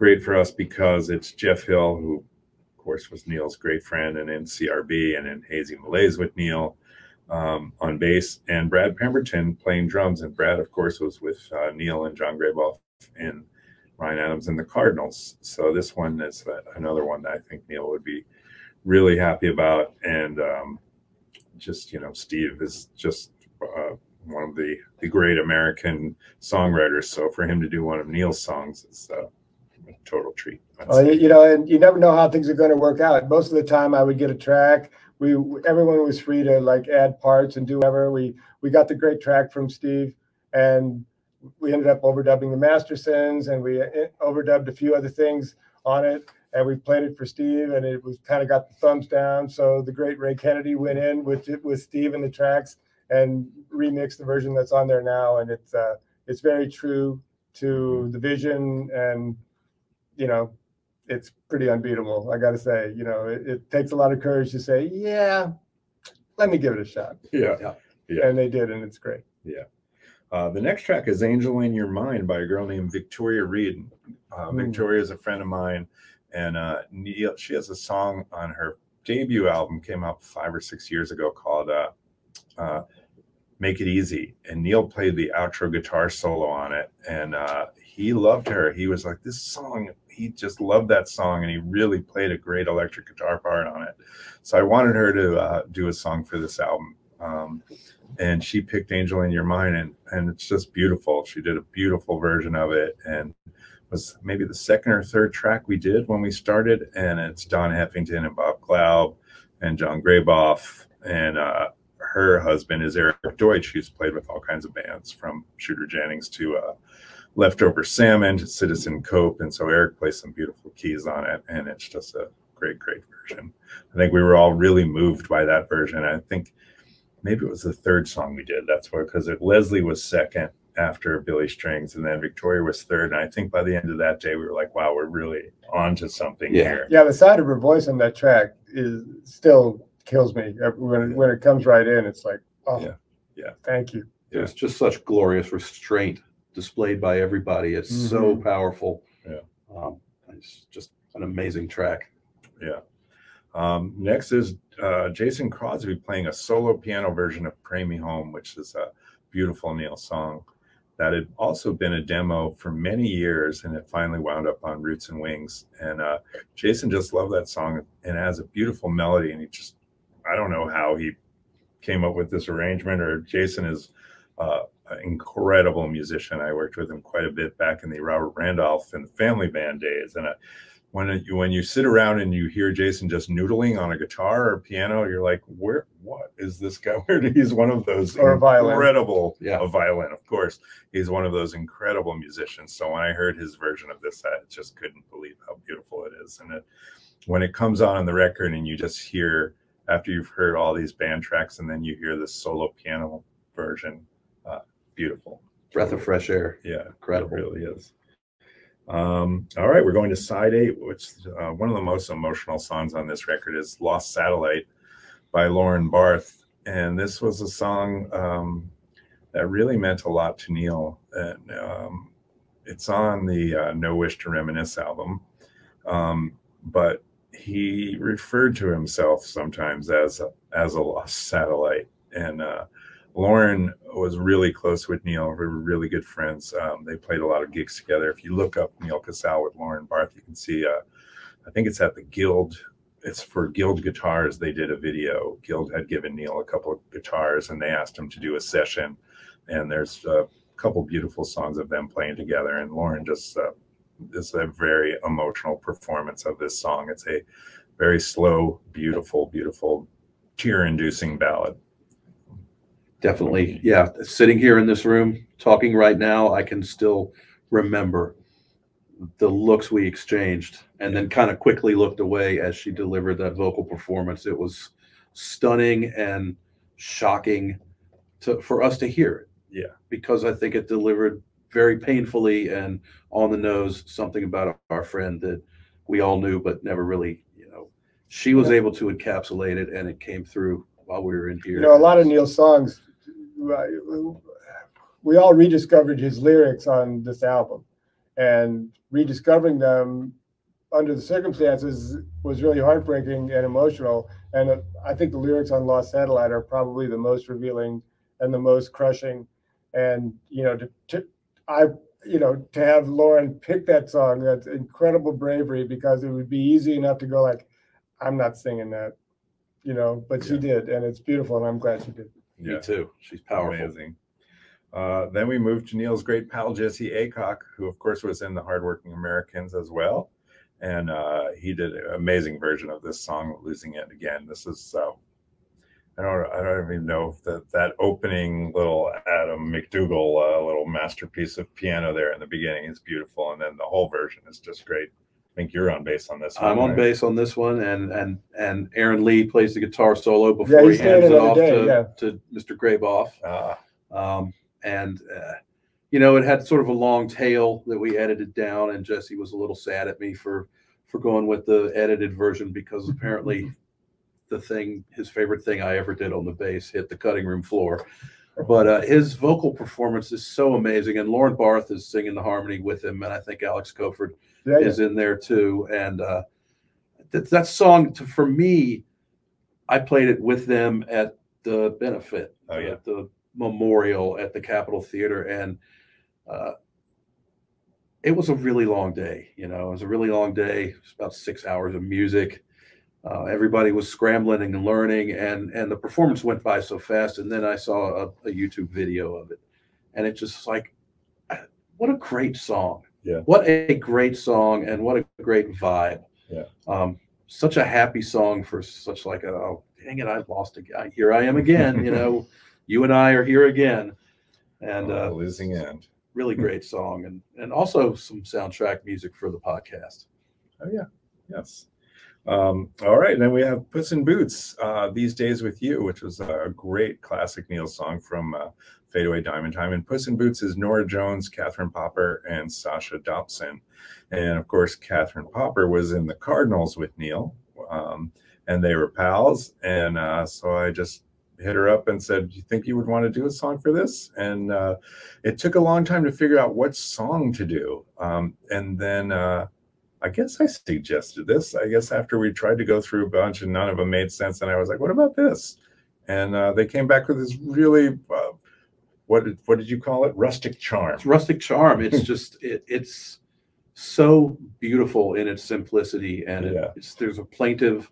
great for us because it's Jeff Hill, who of course was Neal's great friend, and in CRB and in Hazy Malays with Neal on bass, and Brad Pemberton playing drums. And Brad, of course, was with Neal and John Graboff and Ryan Adams and the Cardinals. So this one is another one that I think Neal would be really happy about. And just, you know, Steve is just one of the great American songwriters. So for him to do one of Neal's songs is a total treat. You know, and you never know how things are going to work out. Most of the time I would get a track. Everyone was free to like add parts and do whatever. We got the great track from Steve, and we ended up overdubbing the Mastersons, and we overdubbed a few other things on it, and we played it for Steve, and it was kind of got the thumbs down. So the great Ray Kennedy went in with Steve and the tracks and remixed the version that's on there now, and it's very true to the vision, and you know, it's pretty unbeatable, I got to say. You know, it takes a lot of courage to say, yeah, let me give it a shot. Yeah. And they did, and it's great. Yeah. The next track is Angel in Your Mind by a girl named Victoria Reed. Victoria is a friend of mine, and Neal, she has a song on her debut album, came out 5 or 6 years ago, called Make It Easy. And Neal played the outro guitar solo on it, and he loved her. He was like, this song, he just loved that song, and he really played a great electric guitar part on it. So I wanted her to do a song for this album. And she picked Angel in Your Mind, and it's just beautiful. She did a beautiful version of it, and was maybe the second or third track we did when we started. And it's Don Heffington and Bob Glaub and John Graboff, and her husband is Eric Deutsch, who's played with all kinds of bands, from Shooter Jennings to Leftover Salmon to Citizen Cope. And so Eric plays some beautiful keys on it, and it's just a great version. I think we were all really moved by that version. I think maybe it was the third song we did. That's why, because Leslie was second after Billy Strings, and then Victoria was third. And I think by the end of that day, we were like, wow, we're really on to something here. Yeah, the side of her voice on that track is still kills me. When it comes right in, it's like, oh, yeah, thank you. There's just such glorious restraint displayed by everybody. It's so powerful. Yeah. It's just an amazing track. Yeah. Next is Jason Crosby playing a solo piano version of Pray Me Home, which is a beautiful Neal song that had also been a demo for many years, and it finally wound up on Roots and Wings. And Jason just loved that song, and it has a beautiful melody, and he just, I don't know how he came up with this arrangement, or Jason is an incredible musician. I worked with him quite a bit back in the Robert Randolph and the Family Band days, and when you sit around and you hear Jason just noodling on a guitar or piano, you're like, what is this guy? He's one of those incredible, a violin, of course. He's one of those incredible musicians. So when I heard his version of this, I just couldn't believe how beautiful it is. And when it comes on the record and you just hear, after you've heard all these band tracks, and then you hear this solo piano version, beautiful. Breath of fresh air. Yeah, incredible. It really is. All right, we're going to side 8, which one of the most emotional songs on this record is Lost Satellite by Lauren Barth. And this was a song that really meant a lot to Neal. And it's on the No Wish to Reminisce album. But he referred to himself sometimes as a lost satellite. And Lauren was really close with Neal. We were really good friends. They played a lot of gigs together. If you look up Neal Casal with Lauren Barth, you can see, I think it's at the Guild. It's for Guild Guitars. They did a video. Guild had given Neal a couple of guitars, and they asked him to do a session. And there's a couple beautiful songs of them playing together. And Lauren just is a very emotional performance of this song. It's a very slow, beautiful, tear-inducing ballad. Definitely. Yeah. Sitting here in this room talking right now, I can still remember the looks we exchanged, and then kind of quickly looked away as she delivered that vocal performance. It was stunning and shocking for us to hear it. Yeah. Because I think it delivered very painfully and on the nose something about our friend that we all knew, but never really, she was able to encapsulate it, and it came through while we were in here. A lot of Neal's songs, we all rediscovered his lyrics on this album, and rediscovering them under the circumstances was really heartbreaking and emotional. And I think the lyrics on Lost Satellite are probably the most revealing and the most crushing. And, you know, to have Lauren pick that song, that's incredible bravery, because it would be easy enough to go like, I'm not singing that, you know, but she did, and it's beautiful, and I'm glad she did. Me too. She's powerful. Amazing. Then we moved to Neal's great pal, Jesse Aycock, who of course was in the Hardworking Americans as well. And he did an amazing version of this song, Losing It Again. This is, I don't even know if that opening little Adam McDougall little masterpiece of piano there in the beginning is beautiful. And then the whole version is just great. I think you're on bass on this one. I'm on bass on this one, and Aaron Lee plays the guitar solo before he hands it off to Mr. Graboff. You know, it had sort of a long tail that we edited down, and Jesse was a little sad at me for going with the edited version, because apparently his favorite thing I ever did on the bass hit the cutting room floor. But his vocal performance is so amazing, and Lauren Barth is singing the harmony with him, and I think Alex Coford is in there too. And that song, for me, I played it with them at the benefit, at the memorial at the Capitol Theater, and it was a really long day. You know, it was a really long day. It was about 6 hours of music. Everybody was scrambling and learning, and the performance went by so fast. And then I saw a YouTube video of it, and it just like, what a great song. Yeah. What a great song, and what a great vibe. Yeah. Such a happy song for such like oh, dang it, I lost again. Here I am again. You know, you and I are here again. And Losing End. Really great song, and also some soundtrack music for the podcast. Oh yeah. Yes. All right, and then we have Puss in Boots, These Days With You, which was a great classic Neal song from Fade Away Diamond Time. And Puss in Boots is Nora Jones, Catherine Popper, and Sasha Dobson. And of course, Catherine Popper was in the Cardinals with Neal, and they were pals. And so I just hit her up and said, do you think you would want to do a song for this? And it took a long time to figure out what song to do. And then I guess I suggested this. I guess after we tried to go through a bunch and none of them made sense, and I was like, what about this? And they came back with this really, what did you call it? Rustic charm. It's rustic charm. It's just, it's so beautiful in its simplicity, and there's a plaintive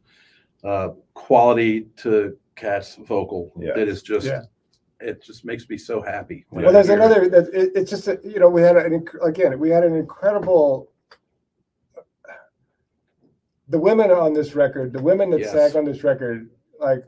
quality to Kat's vocal that is just, it just makes me so happy. Well, there's another, it's just, you know, we had an incredible, the women on this record, the women that sang on this record, like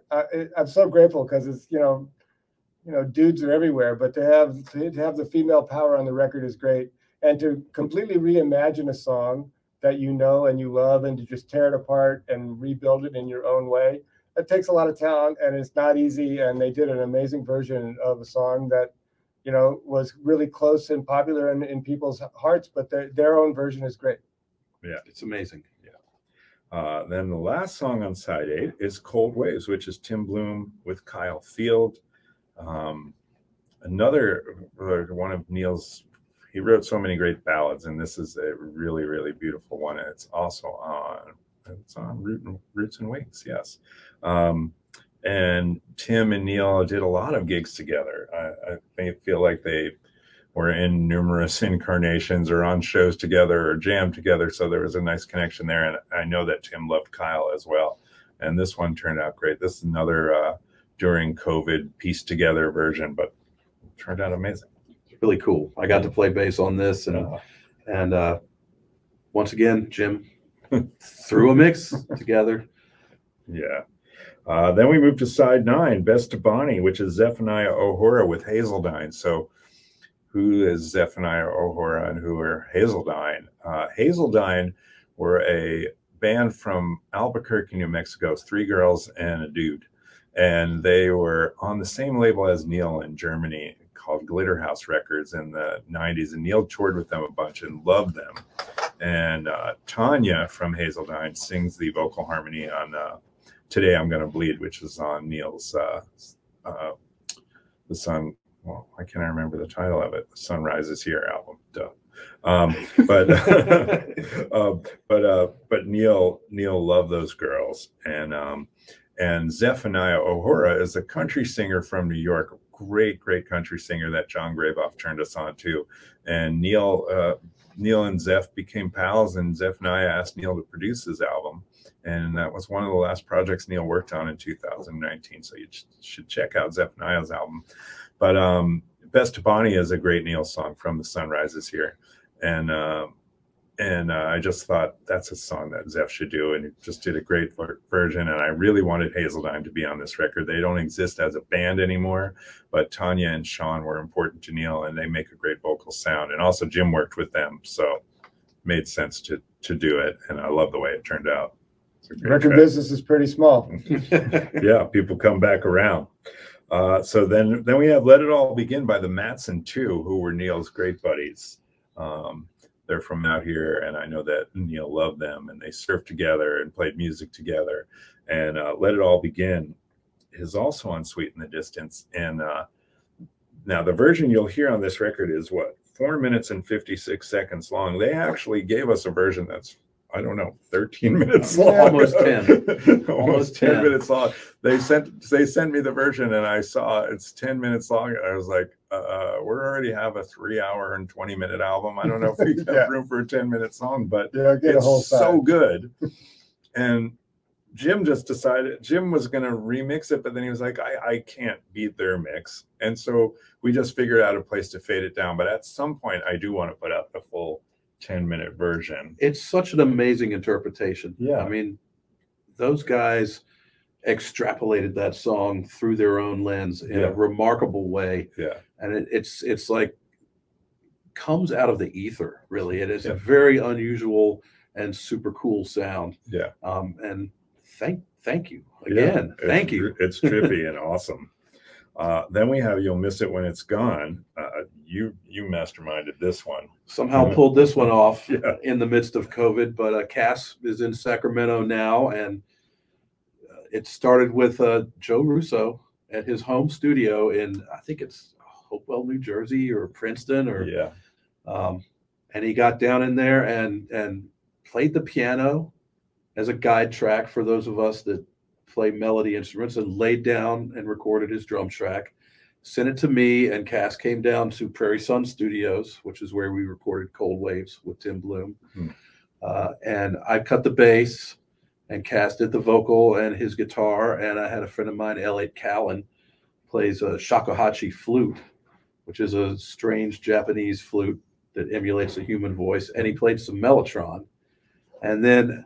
I'm so grateful, because it's, you know, dudes are everywhere, but to have the female power on the record is great. And to completely reimagine a song that you know and you love, and to just tear it apart and rebuild it in your own way, it takes a lot of talent, and it's not easy. And they did an amazing version of a song that, you know, was really close and popular in people's hearts, but their own version is great. Yeah, it's amazing. Then the last song on side 8 is Cold Waves, which is Tim Bloom with Kyle Field. Another one of Neal's, he wrote so many great ballads, and this is a really, really beautiful one. And it's also on Roots and Wings, yes. And Tim and Neal did a lot of gigs together. I feel like they were in numerous incarnations or on shows together or jammed together. So there was a nice connection there. And I know that Tim loved Kyle as well. And this one turned out great. This is another during COVID pieced together version, but it turned out amazing. It's really cool. I got to play bass on this, and once again, Jim threw a mix together. Yeah. Then we moved to side 9, Best to Bonnie, which is Zephaniah O'Hora with Hazeldine. So who is Zephaniah O'Hora and who are Hazeldine? Hazeldine were a band from Albuquerque, New Mexico, 3 girls and a dude. And they were on the same label as Neal in Germany, called Glitterhouse Records, in the 90s. And Neal toured with them a bunch and loved them. And Tanya from Hazeldine sings the vocal harmony on Today I'm Gonna Bleed, which is on Neal's The Sun. Well, I can't remember the title of it. The Sun Rises Here album. Duh. But but Neal loved those girls, and Zephaniah O'Hora is a country singer from New York, great country singer that John Gravoff turned us on to, and Neal and Zeph became pals, and Zephaniah asked Neal to produce his album, and that was one of the last projects Neal worked on in 2019. So you should check out Zephaniah's album. But Best Bonnie is a great Neal song, From the Sun Rises Here, and I just thought that's a song that Zeph should do, and he just did a great version. And I really wanted Hazeldine to be on this record. They don't exist as a band anymore, but Tanya and Sean were important to Neal, and they make a great vocal sound. And also Jim worked with them, so it made sense to do it. And I love the way it turned out. Record business is pretty small. Yeah, people come back around. So then we have Let It All Begin by the Mattson Two, who were Neal's great buddies. They're from out here, and I know that Neal loved them, and they surfed together and played music together. And Let It All Begin is also on Sweet in the Distance. And now the version you'll hear on this record is what, 4 minutes and 56 seconds long. They actually gave us a version that's, I don't know, 13 minutes long. Almost 10. Almost 10 minutes long. They sent me the version, and I saw it's 10 minutes long. I was like, we already have a 3-hour and 20-minute album. I don't know if we have room for a 10-minute song, but get a whole so good. And Jim just decided, Jim was going to remix it, but then he was like, I can't beat their mix. And so we just figured out a place to fade it down. But at some point, I do want to put out the full 10-minute version. It's such an amazing interpretation. Yeah. I mean, those guys extrapolated that song through their own lens in a remarkable way. Yeah. And it's like comes out of the ether, really. It is a very unusual and super cool sound. Yeah. And thank you again. Thank you. It's trippy and awesome. Then we have You'll Miss It When It's Gone. You masterminded this one. Somehow pulled this one off in the midst of COVID, but Cass is in Sacramento now, and it started with Joe Russo at his home studio in, I think it's Hopewell, New Jersey, or Princeton, or and he got down in there and played the piano as a guide track for those of us that play melody instruments, and laid down and recorded his drum track, sent it to me, and Cass came down to Prairie Sun Studios, which is where we recorded Cold Waves with Tim Bloom. And I cut the bass, and Cass did the vocal and his guitar, and I had a friend of mine, Elliot Callan, plays a shakuhachi flute, which is a strange Japanese flute that emulates a human voice, and he played some mellotron. And then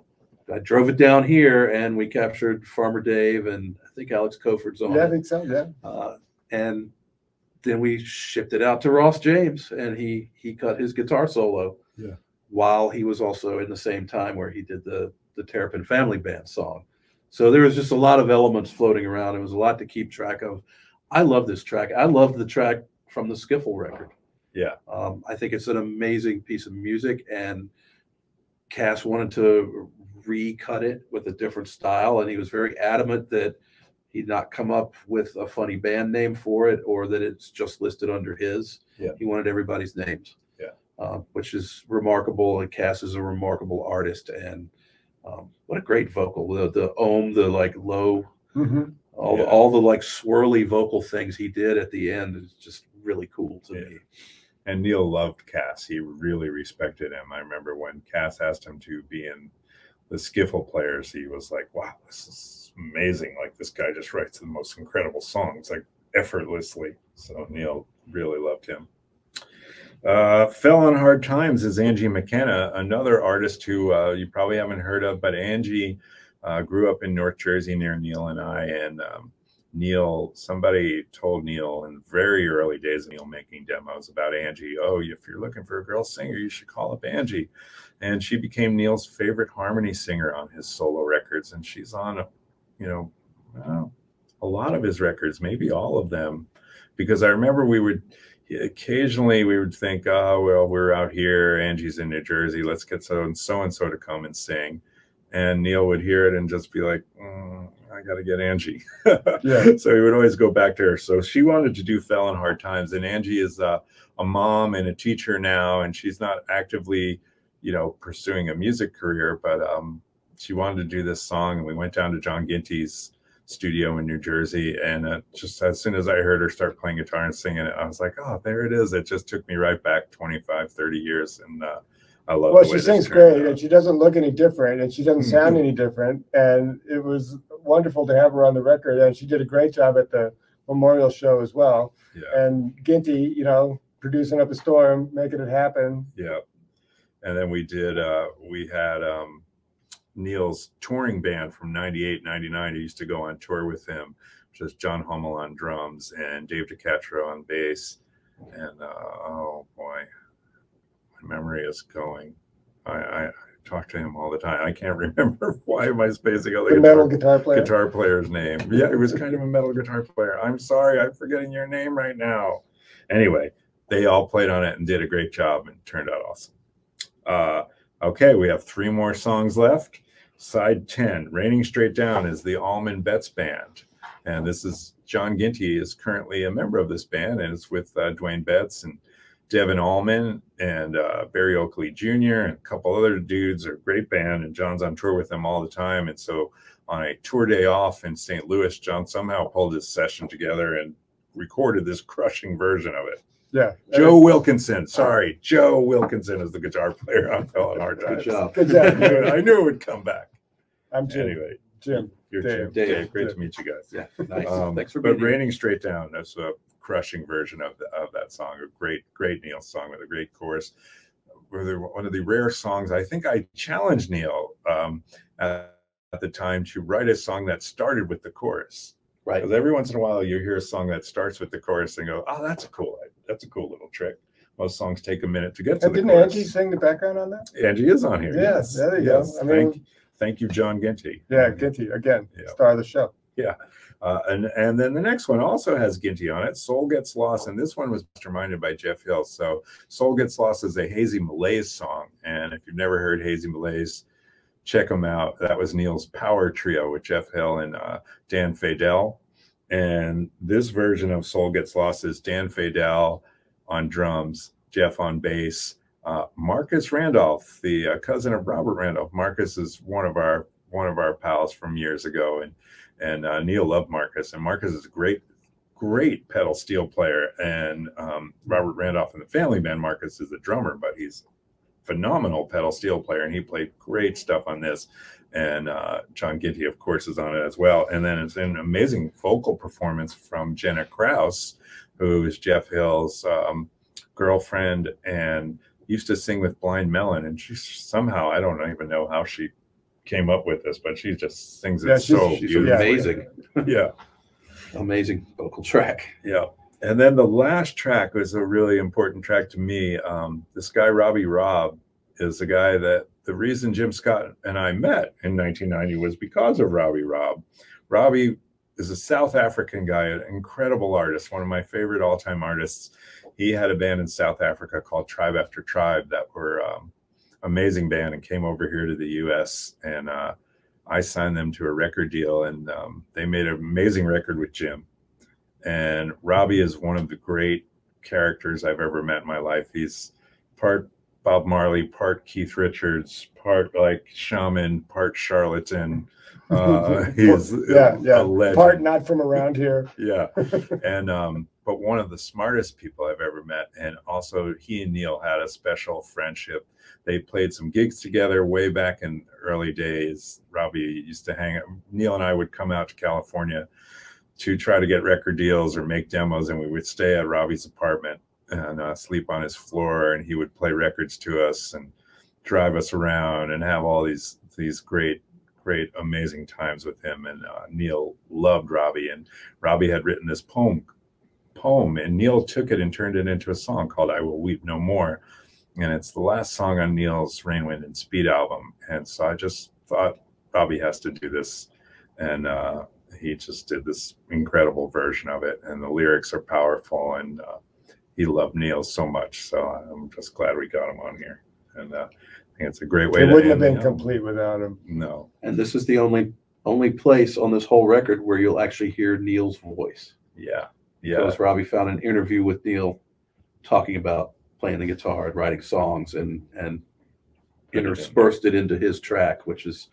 I drove it down here, and we captured Farmer Dave, and I think Alex Coford's on. Yeah, I think so. Yeah. And then we shipped it out to Ross James, and he cut his guitar solo. Yeah. While he was also in the same time where he did the Terrapin Family Band song. So there was just a lot of elements floating around. It was a lot to keep track of. I love this track. I love the track from the Skiffle record. Yeah. I think it's an amazing piece of music, and Cass wanted to recut it with a different style, and he was very adamant that he'd not come up with a funny band name for it, or that it's just listed under his. Yeah. He wanted everybody's names. Yeah. Which is remarkable, and Cass is a remarkable artist, and what a great vocal. The ohm, the like low, all the like swirly vocal things he did at the end is just really cool to me. And Neal loved Cass. He really respected him. I remember when Cass asked him to be in the Skiffle Players, he was like, wow, this is amazing. Like, this guy just writes the most incredible songs, like effortlessly. So Neal really loved him. Fell on Hard Times is Angie McKenna, another artist who you probably haven't heard of, but Angie grew up in North Jersey near Neal and I, and Neal, somebody told Neal in the very early days of Neal making demos about Angie, oh, if you're looking for a girl singer, you should call up Angie. And she became Neal's favorite harmony singer on his solo records. And she's on, a lot of his records, maybe all of them, because I remember occasionally we would think, oh, well, we're out here, Angie's in New Jersey, let's get so-and-so to come and sing. And Neal would hear it and just be like, I got to get Angie. Yeah. So he would always go back to her. So she wanted to do Fell in Hard Times. And Angie is a mom and a teacher now, and she's not actively, you know, pursuing a music career, but she wanted to do this song. And we went down to John Ginty's studio in New Jersey. And just as soon as I heard her start playing guitar and singing it, I was like, oh, there it is. It just took me right back 25, 30 years. And I love well, she sings great, and she doesn't look any different, and she doesn't sound any different. And it was wonderful to have her on the record, and she did a great job at the memorial show as well. Yeah. And Ginty, you know, producing up a storm, making it happen. Yeah. And then we had Neal's touring band from 98, 99. He used to go on tour with him, which was John Hummel on drums and Dave DiCatro on bass. And oh boy, my memory is going. I talk to him all the time. I can't remember why am I spacing on the metal guitar player's name. Yeah, it was kind of a metal guitar player. I'm sorry, I'm forgetting your name right now. Anyway, they all played on it and did a great job and turned out awesome. Okay, we have 3 more songs left. Side 10, Raining Straight Down, is the Allman Betts Band. And this is John Ginty is currently a member of this band, and it's with Dwayne Betts and Devin Allman and Barry Oakley Jr. and a couple other dudes. Are a great band, and John's on tour with them all the time. And so on a tour day off in St. Louis, John somehow pulled his session together and recorded this crushing version of it. Yeah. Joe Wilkinson. Sorry, Joe Wilkinson is the guitar player on Fell in Hard Times. Good job. Good job. I knew it would come back. I'm Jim. Anyway, Jim. You're Dave. Dave. Great to meet you guys. Yeah, nice. Thanks for being But here. Raining Straight Down, that's a crushing version of that song. A great Neal song with a great chorus. One of the rare songs. I think I challenged Neal at the time to write a song that started with the chorus. Right. Because every once in a while you hear a song that starts with the chorus and go, oh, that's a cool little trick. Most songs take a minute to get to And the didn't chorus. Angie sing the background on that? Angie is on here. Yeah, Yes. there you Yes. go. I mean, Thank you, John Ginty. yeah, Ginty, again, Yeah. star of the show. Yeah. And then the next one also has Ginty on it. Soul Gets Lost. And this one was masterminded by Jeff Hill. So Soul Gets Lost is a Hazy Malaise song. And if you've never heard Hazy Malaise, check them out. That was Neal's power trio with Jeff Hill and Dan Faidel. And this version of Soul Gets Lost is Dan Faidel on drums, Jeff on bass, Marcus Randolph, the cousin of Robert Randolph. Marcus is one of our pals from years ago, and Neal loved Marcus, and Marcus is a great pedal steel player. And Robert Randolph in the family band, Marcus is the drummer, but he's a phenomenal pedal steel player, and he played great stuff on this. And John Ginty, of course, is on it as well. And then it's an amazing vocal performance from Jenna Krause, who is Jeff Hill's girlfriend and used to sing with Blind Melon. And she somehow, I don't even know how she came up with this, but she just sings it so She's beautifully. amazing. Yeah. Amazing vocal track. Yeah. And then the last track was a really important track to me. This guy, Robbie Robb, is a guy that the reason Jim Scott and I met in 1990 was because of Robbie Robb. Robbie is a South African guy, an incredible artist, one of my favorite all-time artists. He had a band in South Africa called Tribe After Tribe that were amazing band and came over here to the U.S. And I signed them to a record deal, and they made an amazing record with Jim. And Robbie is one of the great characters I've ever met in my life. He's part Bob Marley, part Keith Richards, part like shaman, part charlatan. He's a legend. Part not from around here. Yeah. And but one of the smartest people I've ever met. And also he and Neal had a special friendship. They played some gigs together way back in the early days. Robbie used to hang out. Neal and I would come out to California to try to get record deals or make demos, and we would stay at Robbie's apartment and sleep on his floor, and he would play records to us and drive us around and have all these great, amazing times with him. And Neal loved Robbie, and Robbie had written this poem, and Neal took it and turned it into a song called I Will Weep No More. And it's the last song on Neal's Rain, Wind, and Speed album. And so I just thought Robbie has to do this. And he just did this incredible version of it. And the lyrics are powerful, and he loved Neal so much. So I'm just glad we got him on here. And I think it's a great way to It wouldn't have end been the complete without him. No. And this is the only only place on this whole record where you'll actually hear Neal's voice. Yeah. Because Robbie found an interview with Neal talking about playing the guitar and writing songs, and interspersed it into his track, which is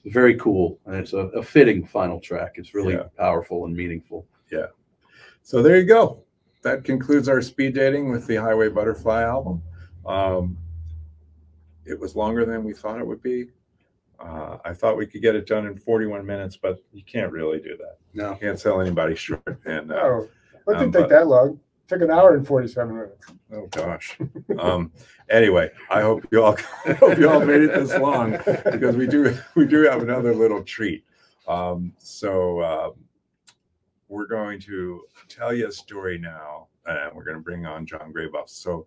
very cool. And it's a fitting final track. It's really powerful and meaningful. Yeah. So there you go. That concludes our speed dating with the Highway Butterfly album. It was longer than we thought it would be. I thought we could get it done in 41 minutes, but you can't really do that. No. You can't sell anybody short. And it didn't take that long. It took an hour and 47 minutes. Oh gosh. Anyway, I hope you all made it this long, because we do have another little treat. We're going to tell you a story now, and we're going to bring on John Graboff. So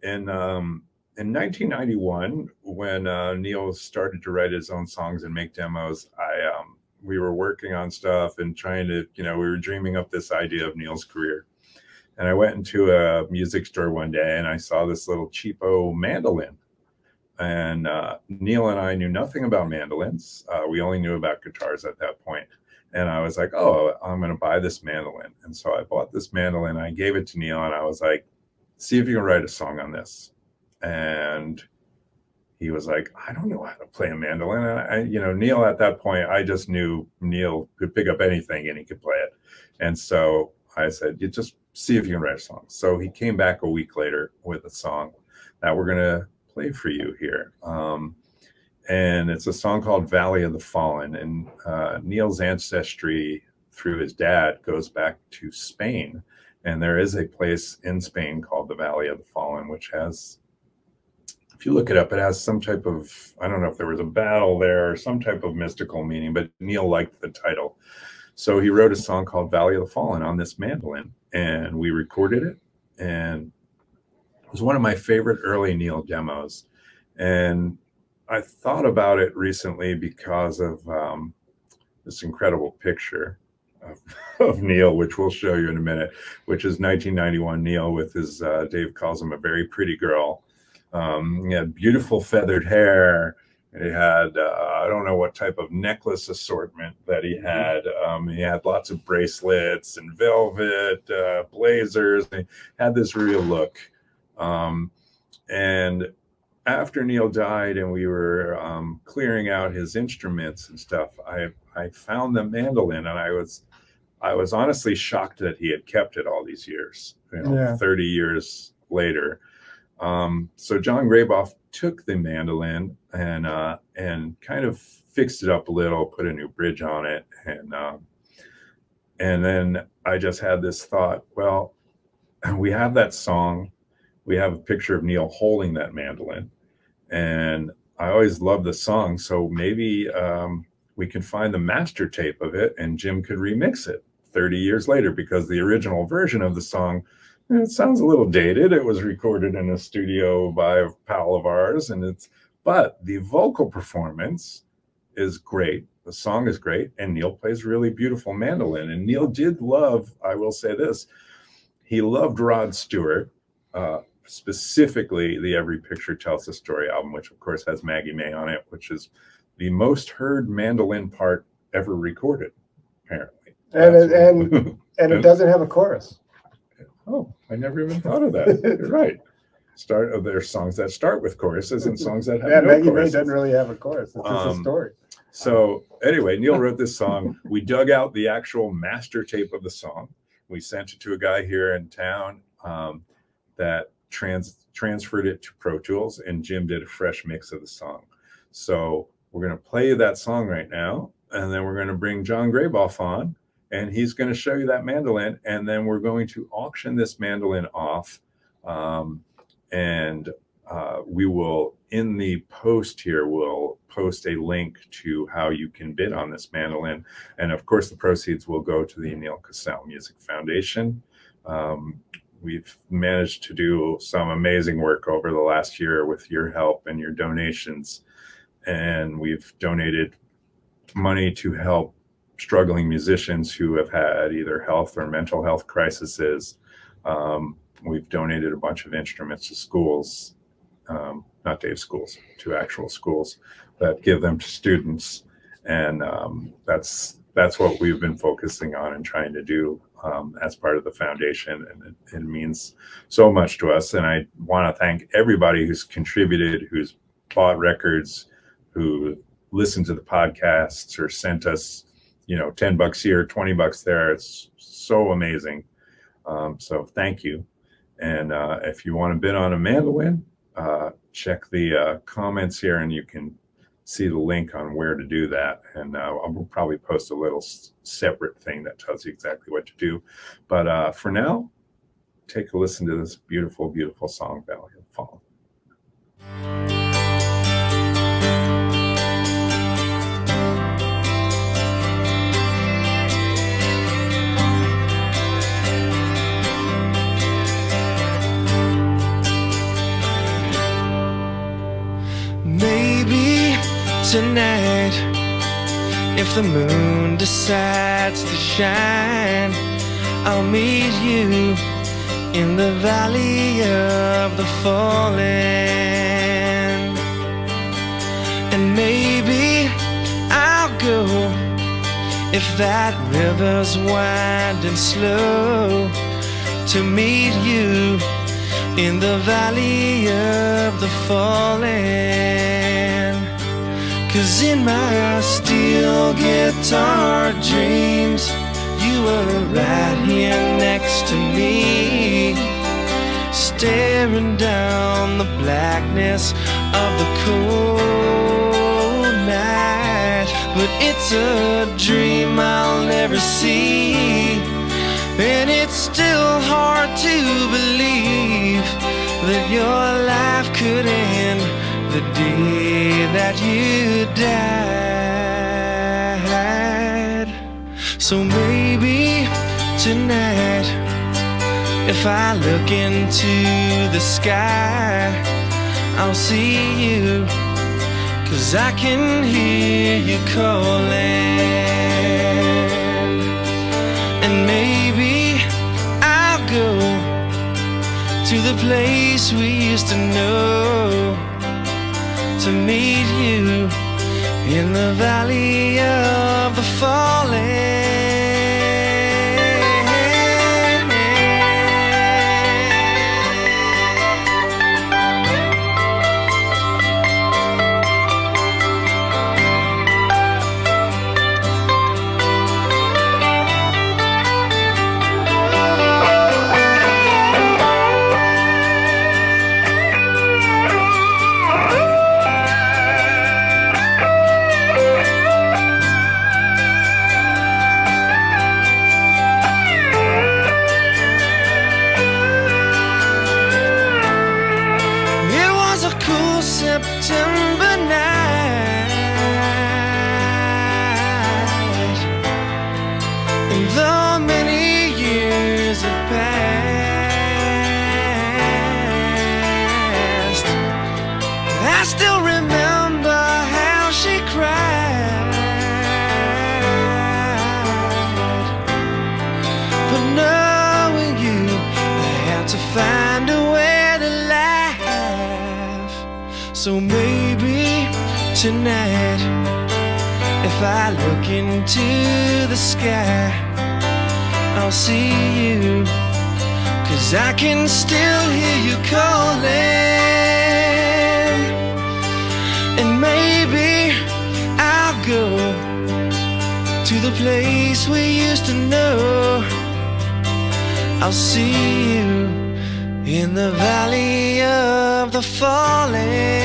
in 1991, when Neal started to write his own songs and make demos, we were working on stuff and trying to, we were dreaming up this idea of Neal's career. And I went into a music store one day and I saw this little cheapo mandolin. And Neal and I knew nothing about mandolins. We only knew about guitars at that point. And I was like, oh, I'm going to buy this mandolin. And so I bought this mandolin. I gave it to Neal and I was like, see if you can write a song on this. And he was like, I don't know how to play a mandolin. And Neal at that point, I just knew Neal could pick up anything and he could play it. And so I said, you just see if you can write a song. So he came back a week later with a song that we're going to play for you here. And it's a song called Valley of the Fallen. And Neal's ancestry through his dad goes back to Spain. And there is a place in Spain called the Valley of the Fallen, which has, if you look it up, it has some type of, I don't know if there was a battle there or some type of mystical meaning, but Neal liked the title. So he wrote a song called Valley of the Fallen on this mandolin, and we recorded it. And it was one of my favorite early Neal demos. And I thought about it recently because of this incredible picture of Neal, which we'll show you in a minute, which is 1991 Neal with his, Dave calls him a very pretty girl. He had beautiful feathered hair. He had, I don't know what type of necklace assortment that he had. He had lots of bracelets and velvet, blazers. He had this real look. And after Neal died and we were clearing out his instruments and stuff, I found the mandolin, and I was honestly shocked that he had kept it all these years, 30 years later. So John Graboff took the mandolin and kind of fixed it up a little, put a new bridge on it, and then I just had this thought, well, we have that song, we have a picture of Neal holding that mandolin, and I always loved the song, so maybe we can find the master tape of it and Jim could remix it 30 years later, because the original version of the song, it sounds a little dated. It was recorded in a studio by a pal of ours, but the vocal performance is great. The song is great, and Neal plays really beautiful mandolin. And Neal did love, I will say this, he loved Rod Stewart, specifically the Every Picture Tells a Story album, which of course has Maggie May on it, which is the most heard mandolin part ever recorded, apparently. And it doesn't have a chorus. Oh, I never even thought of that. You're right. There's songs that start with choruses and songs that have no Maggie choruses. May doesn't really have a chorus. It's just a story. So anyway, Neal wrote this song. We dug out the actual master tape of the song. We sent it to a guy here in town that transferred it to Pro Tools, and Jim did a fresh mix of the song. So we're going to play that song right now, and then we're going to bring John Graboff on, and he's going to show you that mandolin, and then we're going to auction this mandolin off. We will, in the post here, we'll post a link to how you can bid on this mandolin. And of course, the proceeds will go to the Neal Casal Music Foundation. We've managed to do some amazing work over the last year with your help and your donations. And we've donated money to help struggling musicians who have had either health or mental health crises. We've donated a bunch of instruments to schools, not day schools, to actual schools that give them to students. And that's what we've been focusing on and trying to do as part of the foundation. And it means so much to us. And I want to thank everybody who's contributed, who's bought records, who listened to the podcasts or sent us, $10 here, $20 there. It's so amazing. So thank you. And if you want to bid on a mandolin, check the comments here and you can see the link on where to do that. And we'll probably post a little separate thing that tells you exactly what to do. But for now, take a listen to this beautiful, beautiful song, Valley of the Fallen. Tonight, if the moon decides to shine, I'll meet you in the valley of the fallen. And maybe I'll go if that river's winding slow, to meet you in the valley of the fallen. 'Cause in my steel guitar dreams, you were right here next to me, staring down the blackness of the cold night. But it's a dream I'll never see, and it's still hard to believe that your life could end the day that you died. So maybe tonight, if I look into the sky, I'll see you, 'cause I can hear you calling. And maybe I'll go to the place we used to know, to meet you in the valley of the fallen. September night, and though many years have passed, I still remember how she cried. But knowing you, I had to find a way to laugh. So maybe tonight, if I look into the sky, I'll see you, 'cause I can still hear you calling. And maybe I'll go to the place we used to know. I'll see you in the valley of the fallen.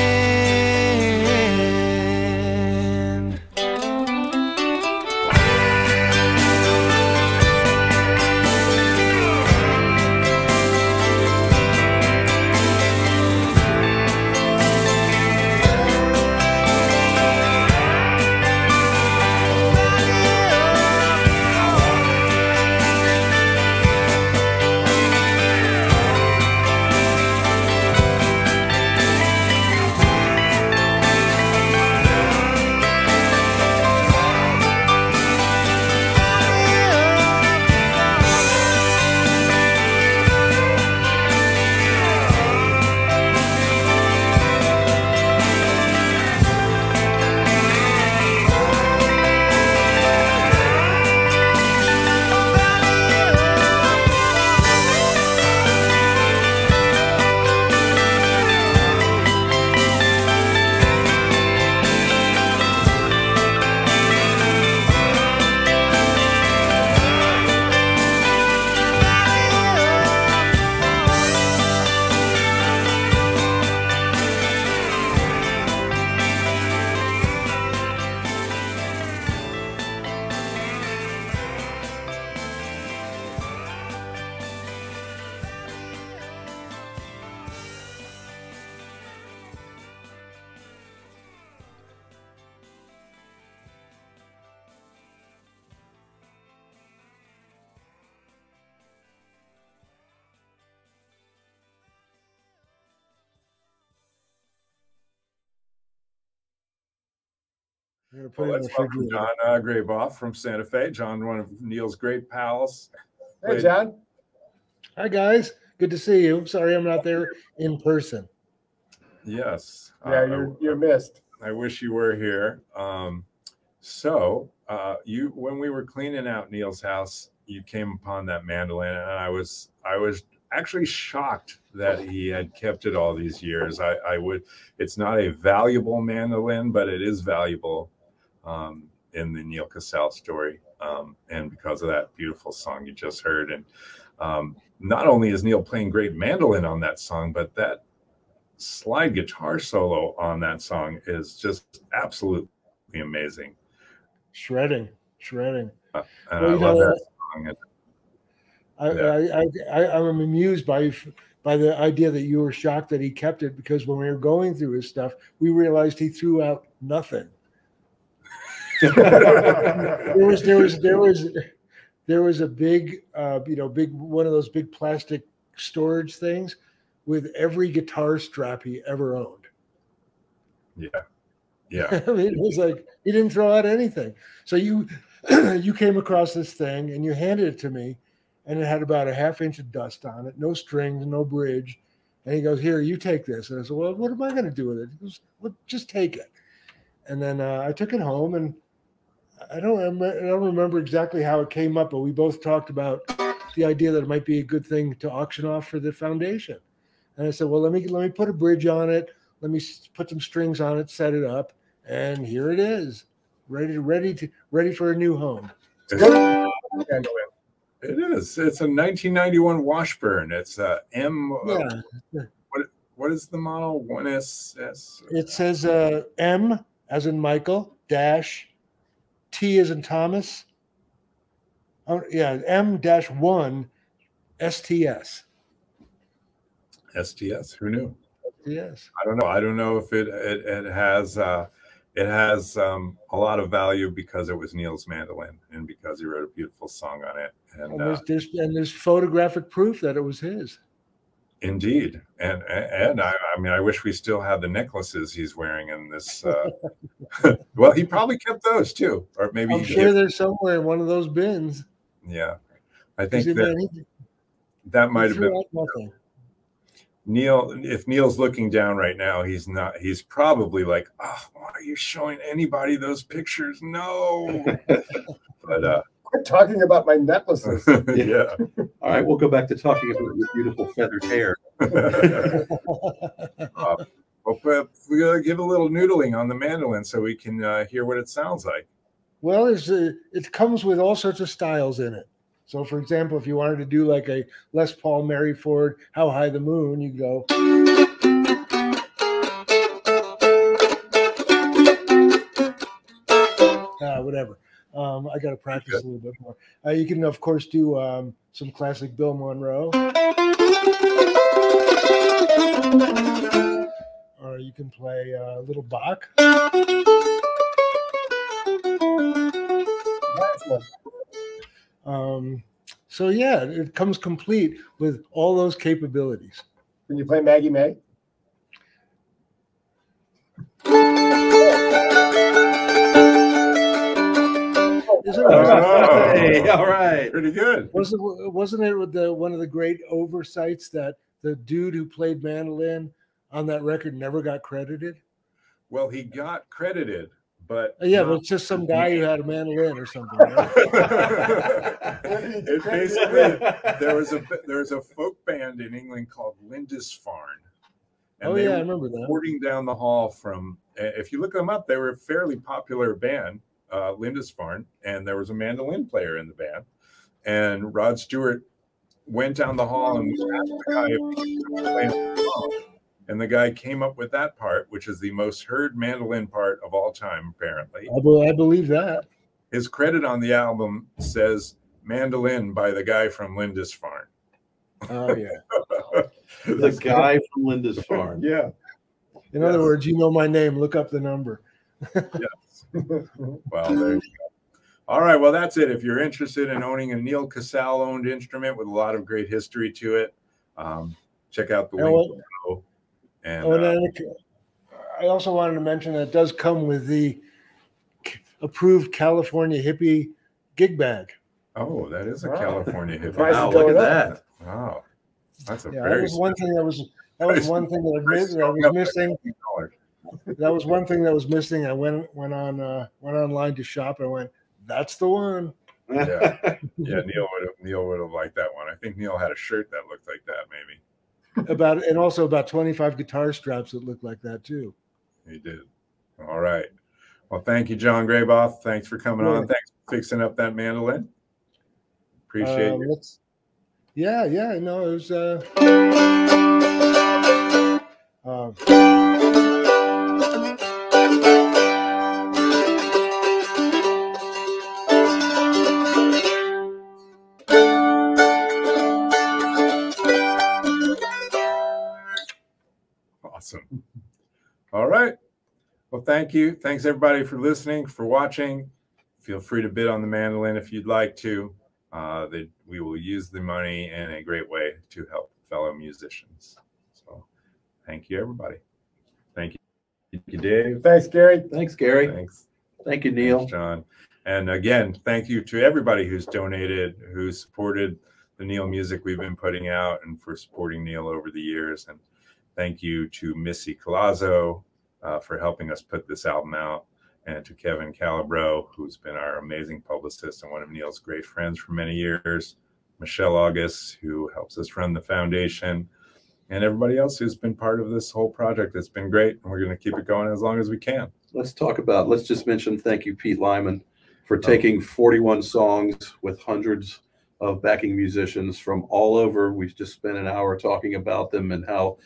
I'm gonna put Well, it in let's the welcome refrigerator. John Grayboff from Santa Fe. John, one of Neal's great pals. Hey, John. Hi guys, good to see you. Sorry I'm not there in person. Yes. Yeah, you're missed. I wish you were here. So when we were cleaning out Neal's house, you came upon that mandolin, and I was actually shocked that he had kept it all these years. It's not a valuable mandolin, but it is valuable in the Neal Casal story, and because of that beautiful song you just heard. And not only is Neal playing great mandolin on that song, but that slide guitar solo on that song is just absolutely amazing. Shredding. And Well, I love that song. I'm amused by the idea that you were shocked that he kept it, because when we were going through his stuff, we realized he threw out nothing. there was a big big one of those big plastic storage things with every guitar strap he ever owned. Yeah. I mean, it was like he didn't throw out anything. So you came across this thing and you handed it to me, and it had about a ½ inch of dust on it, no strings, no bridge. And he goes, "Here, you take this." And I said, "Well, what am I going to do with it?" He goes, "Well, just take it." And then I took it home, and I don't remember exactly how it came up, but we both talked about the idea that it might be a good thing to auction off for the foundation. And I said, "Well, let me put a bridge on it. Let me put some strings on it, set it up, and here it is, ready for a new home." It is. It's a 1991 Washburn. It's a M. Yeah. What is the model? 1SS. It says M as in Michael dash T as in Thomas. Oh yeah, M-1 STS. STS. Who knew? Yes. I don't know. I don't know if it has a lot of value because it was Neal's mandolin and because he wrote a beautiful song on it. And there's photographic proof that it was his. Indeed. And I mean, I wish we still had the necklaces he's wearing in this. Well, he probably kept those too, or maybe I'm sure they're somewhere in one of those bins. Yeah, I think that might have been nothing. Neal. If Neal's looking down right now, he's not. He's probably like, "Oh, why are you showing anybody those pictures?" No. But quit talking about my necklaces. Yeah. All right, we'll go back to talking about your beautiful feathered hair. We'll give a little noodling on the mandolin so we can hear what it sounds like. Well, it comes with all sorts of styles in it. So, for example, if you wanted to do like a Les Paul, Mary Ford, How High the Moon, you go. Whatever. I got to practice a little bit more. You can, of course, do some classic Bill Monroe. Or you can play a little Bach. So yeah, it comes complete with all those capabilities. Can you play Maggie May? Hey, all right, pretty good. Wasn't it one of the great oversights that the dude who played mandolin on that record never got credited? Well, he got credited, but yeah, but it's just some guy who had a mandolin or something. Right? It basically there was a folk band in England called Lindisfarne. And I remember that. Boarding down the hall from, if you look them up, they were a fairly popular band, Lindisfarne, and there was a mandolin player in the band. And Rod Stewart went down the hall and asked the guy if he could play the song. And the guy came up with that part, which is the most heard mandolin part of all time, apparently. I believe that. His credit on the album says "Mandolin" by the guy from Lindisfarne. Oh yeah, the guy from Lindisfarne. Yeah. In other words, you know my name. Look up the number. Yes. Well, there you go. All right. Well, that's it. If you're interested in owning a Neal Casal owned instrument with a lot of great history to it, check out the link below. And I also wanted to mention that it does come with the approved California hippie gig bag. Oh, that is a Wow. California hippie. Price Wow, is look at going up. that. Wow. That's a Yeah, very that was one thing that was one thing that was missing. That was one thing that was missing. I went online to shop and I went, that's the one. Yeah. Yeah, Neal would have liked that one. I think Neal had a shirt that looked like that, maybe. And also about 25 guitar straps that looked like that too. He did. All right. Well, thank you, John Grayboth. Thanks for coming on. Thanks for fixing up that mandolin. Appreciate you. No, it was Awesome. All right. Well, thank you. Thanks, everybody, for listening, for watching. Feel free to bid on the mandolin if you'd like to. We will use the money in a great way to help fellow musicians. So thank you, everybody. Thank you, Dave. Thanks, Gary. Thanks, Gary. Thanks. Thank you, Neal. Thanks, John. And again, thank you to everybody who's donated, who's supported the Neal music we've been putting out, and for supporting Neal over the years. And thank you to Missy Colazzo for helping us put this album out, and to Kevin Calabro, who's been our amazing publicist and one of Neal's great friends for many years, Michelle August, who helps us run the foundation, and everybody else who's been part of this whole project. It's been great, and we're going to keep it going as long as we can. Let's just mention thank you, Pete Lyman, for taking 41 songs with hundreds of backing musicians from all over. We've just spent an hour talking about them and how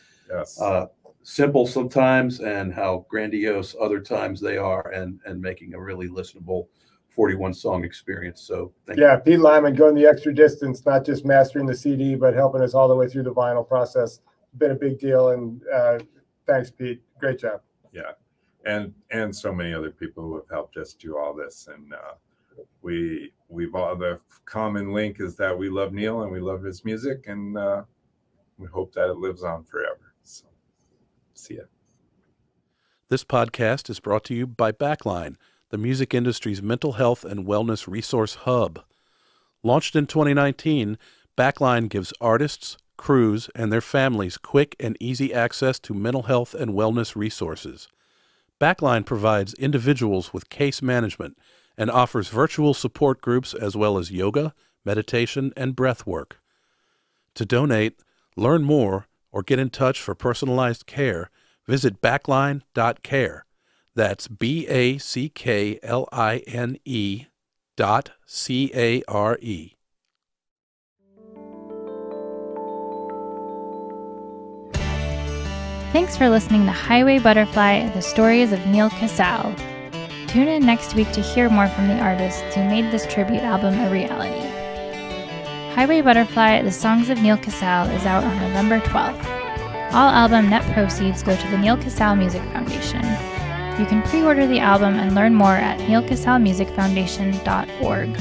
simple sometimes and how grandiose other times they are, and making a really listenable 41 song experience. So thank you. Pete Lyman going the extra distance, not just mastering the CD, but helping us all the way through the vinyl process. Been a big deal, and thanks, Pete. Great job. Yeah, and so many other people who have helped us do all this. And we've all, the common link is that we love Neal and we love his music, and we hope that it lives on forever. So see ya. This podcast is brought to you by Backline, the music industry's mental health and wellness resource hub. Launched in 2019, Backline gives artists, crews, and their families quick and easy access to mental health and wellness resources. Backline provides individuals with case management and offers virtual support groups as well as yoga, meditation, and breath work. To donate, learn more, or get in touch for personalized care, visit backline.care. That's BACKLINE.CARE. Thanks for listening to Highway Butterfly, the stories of Neal Casal. Tune in next week to hear more from the artists who made this tribute album a reality. Highway Butterfly, the songs of Neal Casal is out on November 12th. All album net proceeds go to the Neal Casal Music Foundation. You can pre-order the album and learn more at nealcasalmusicfoundation.org.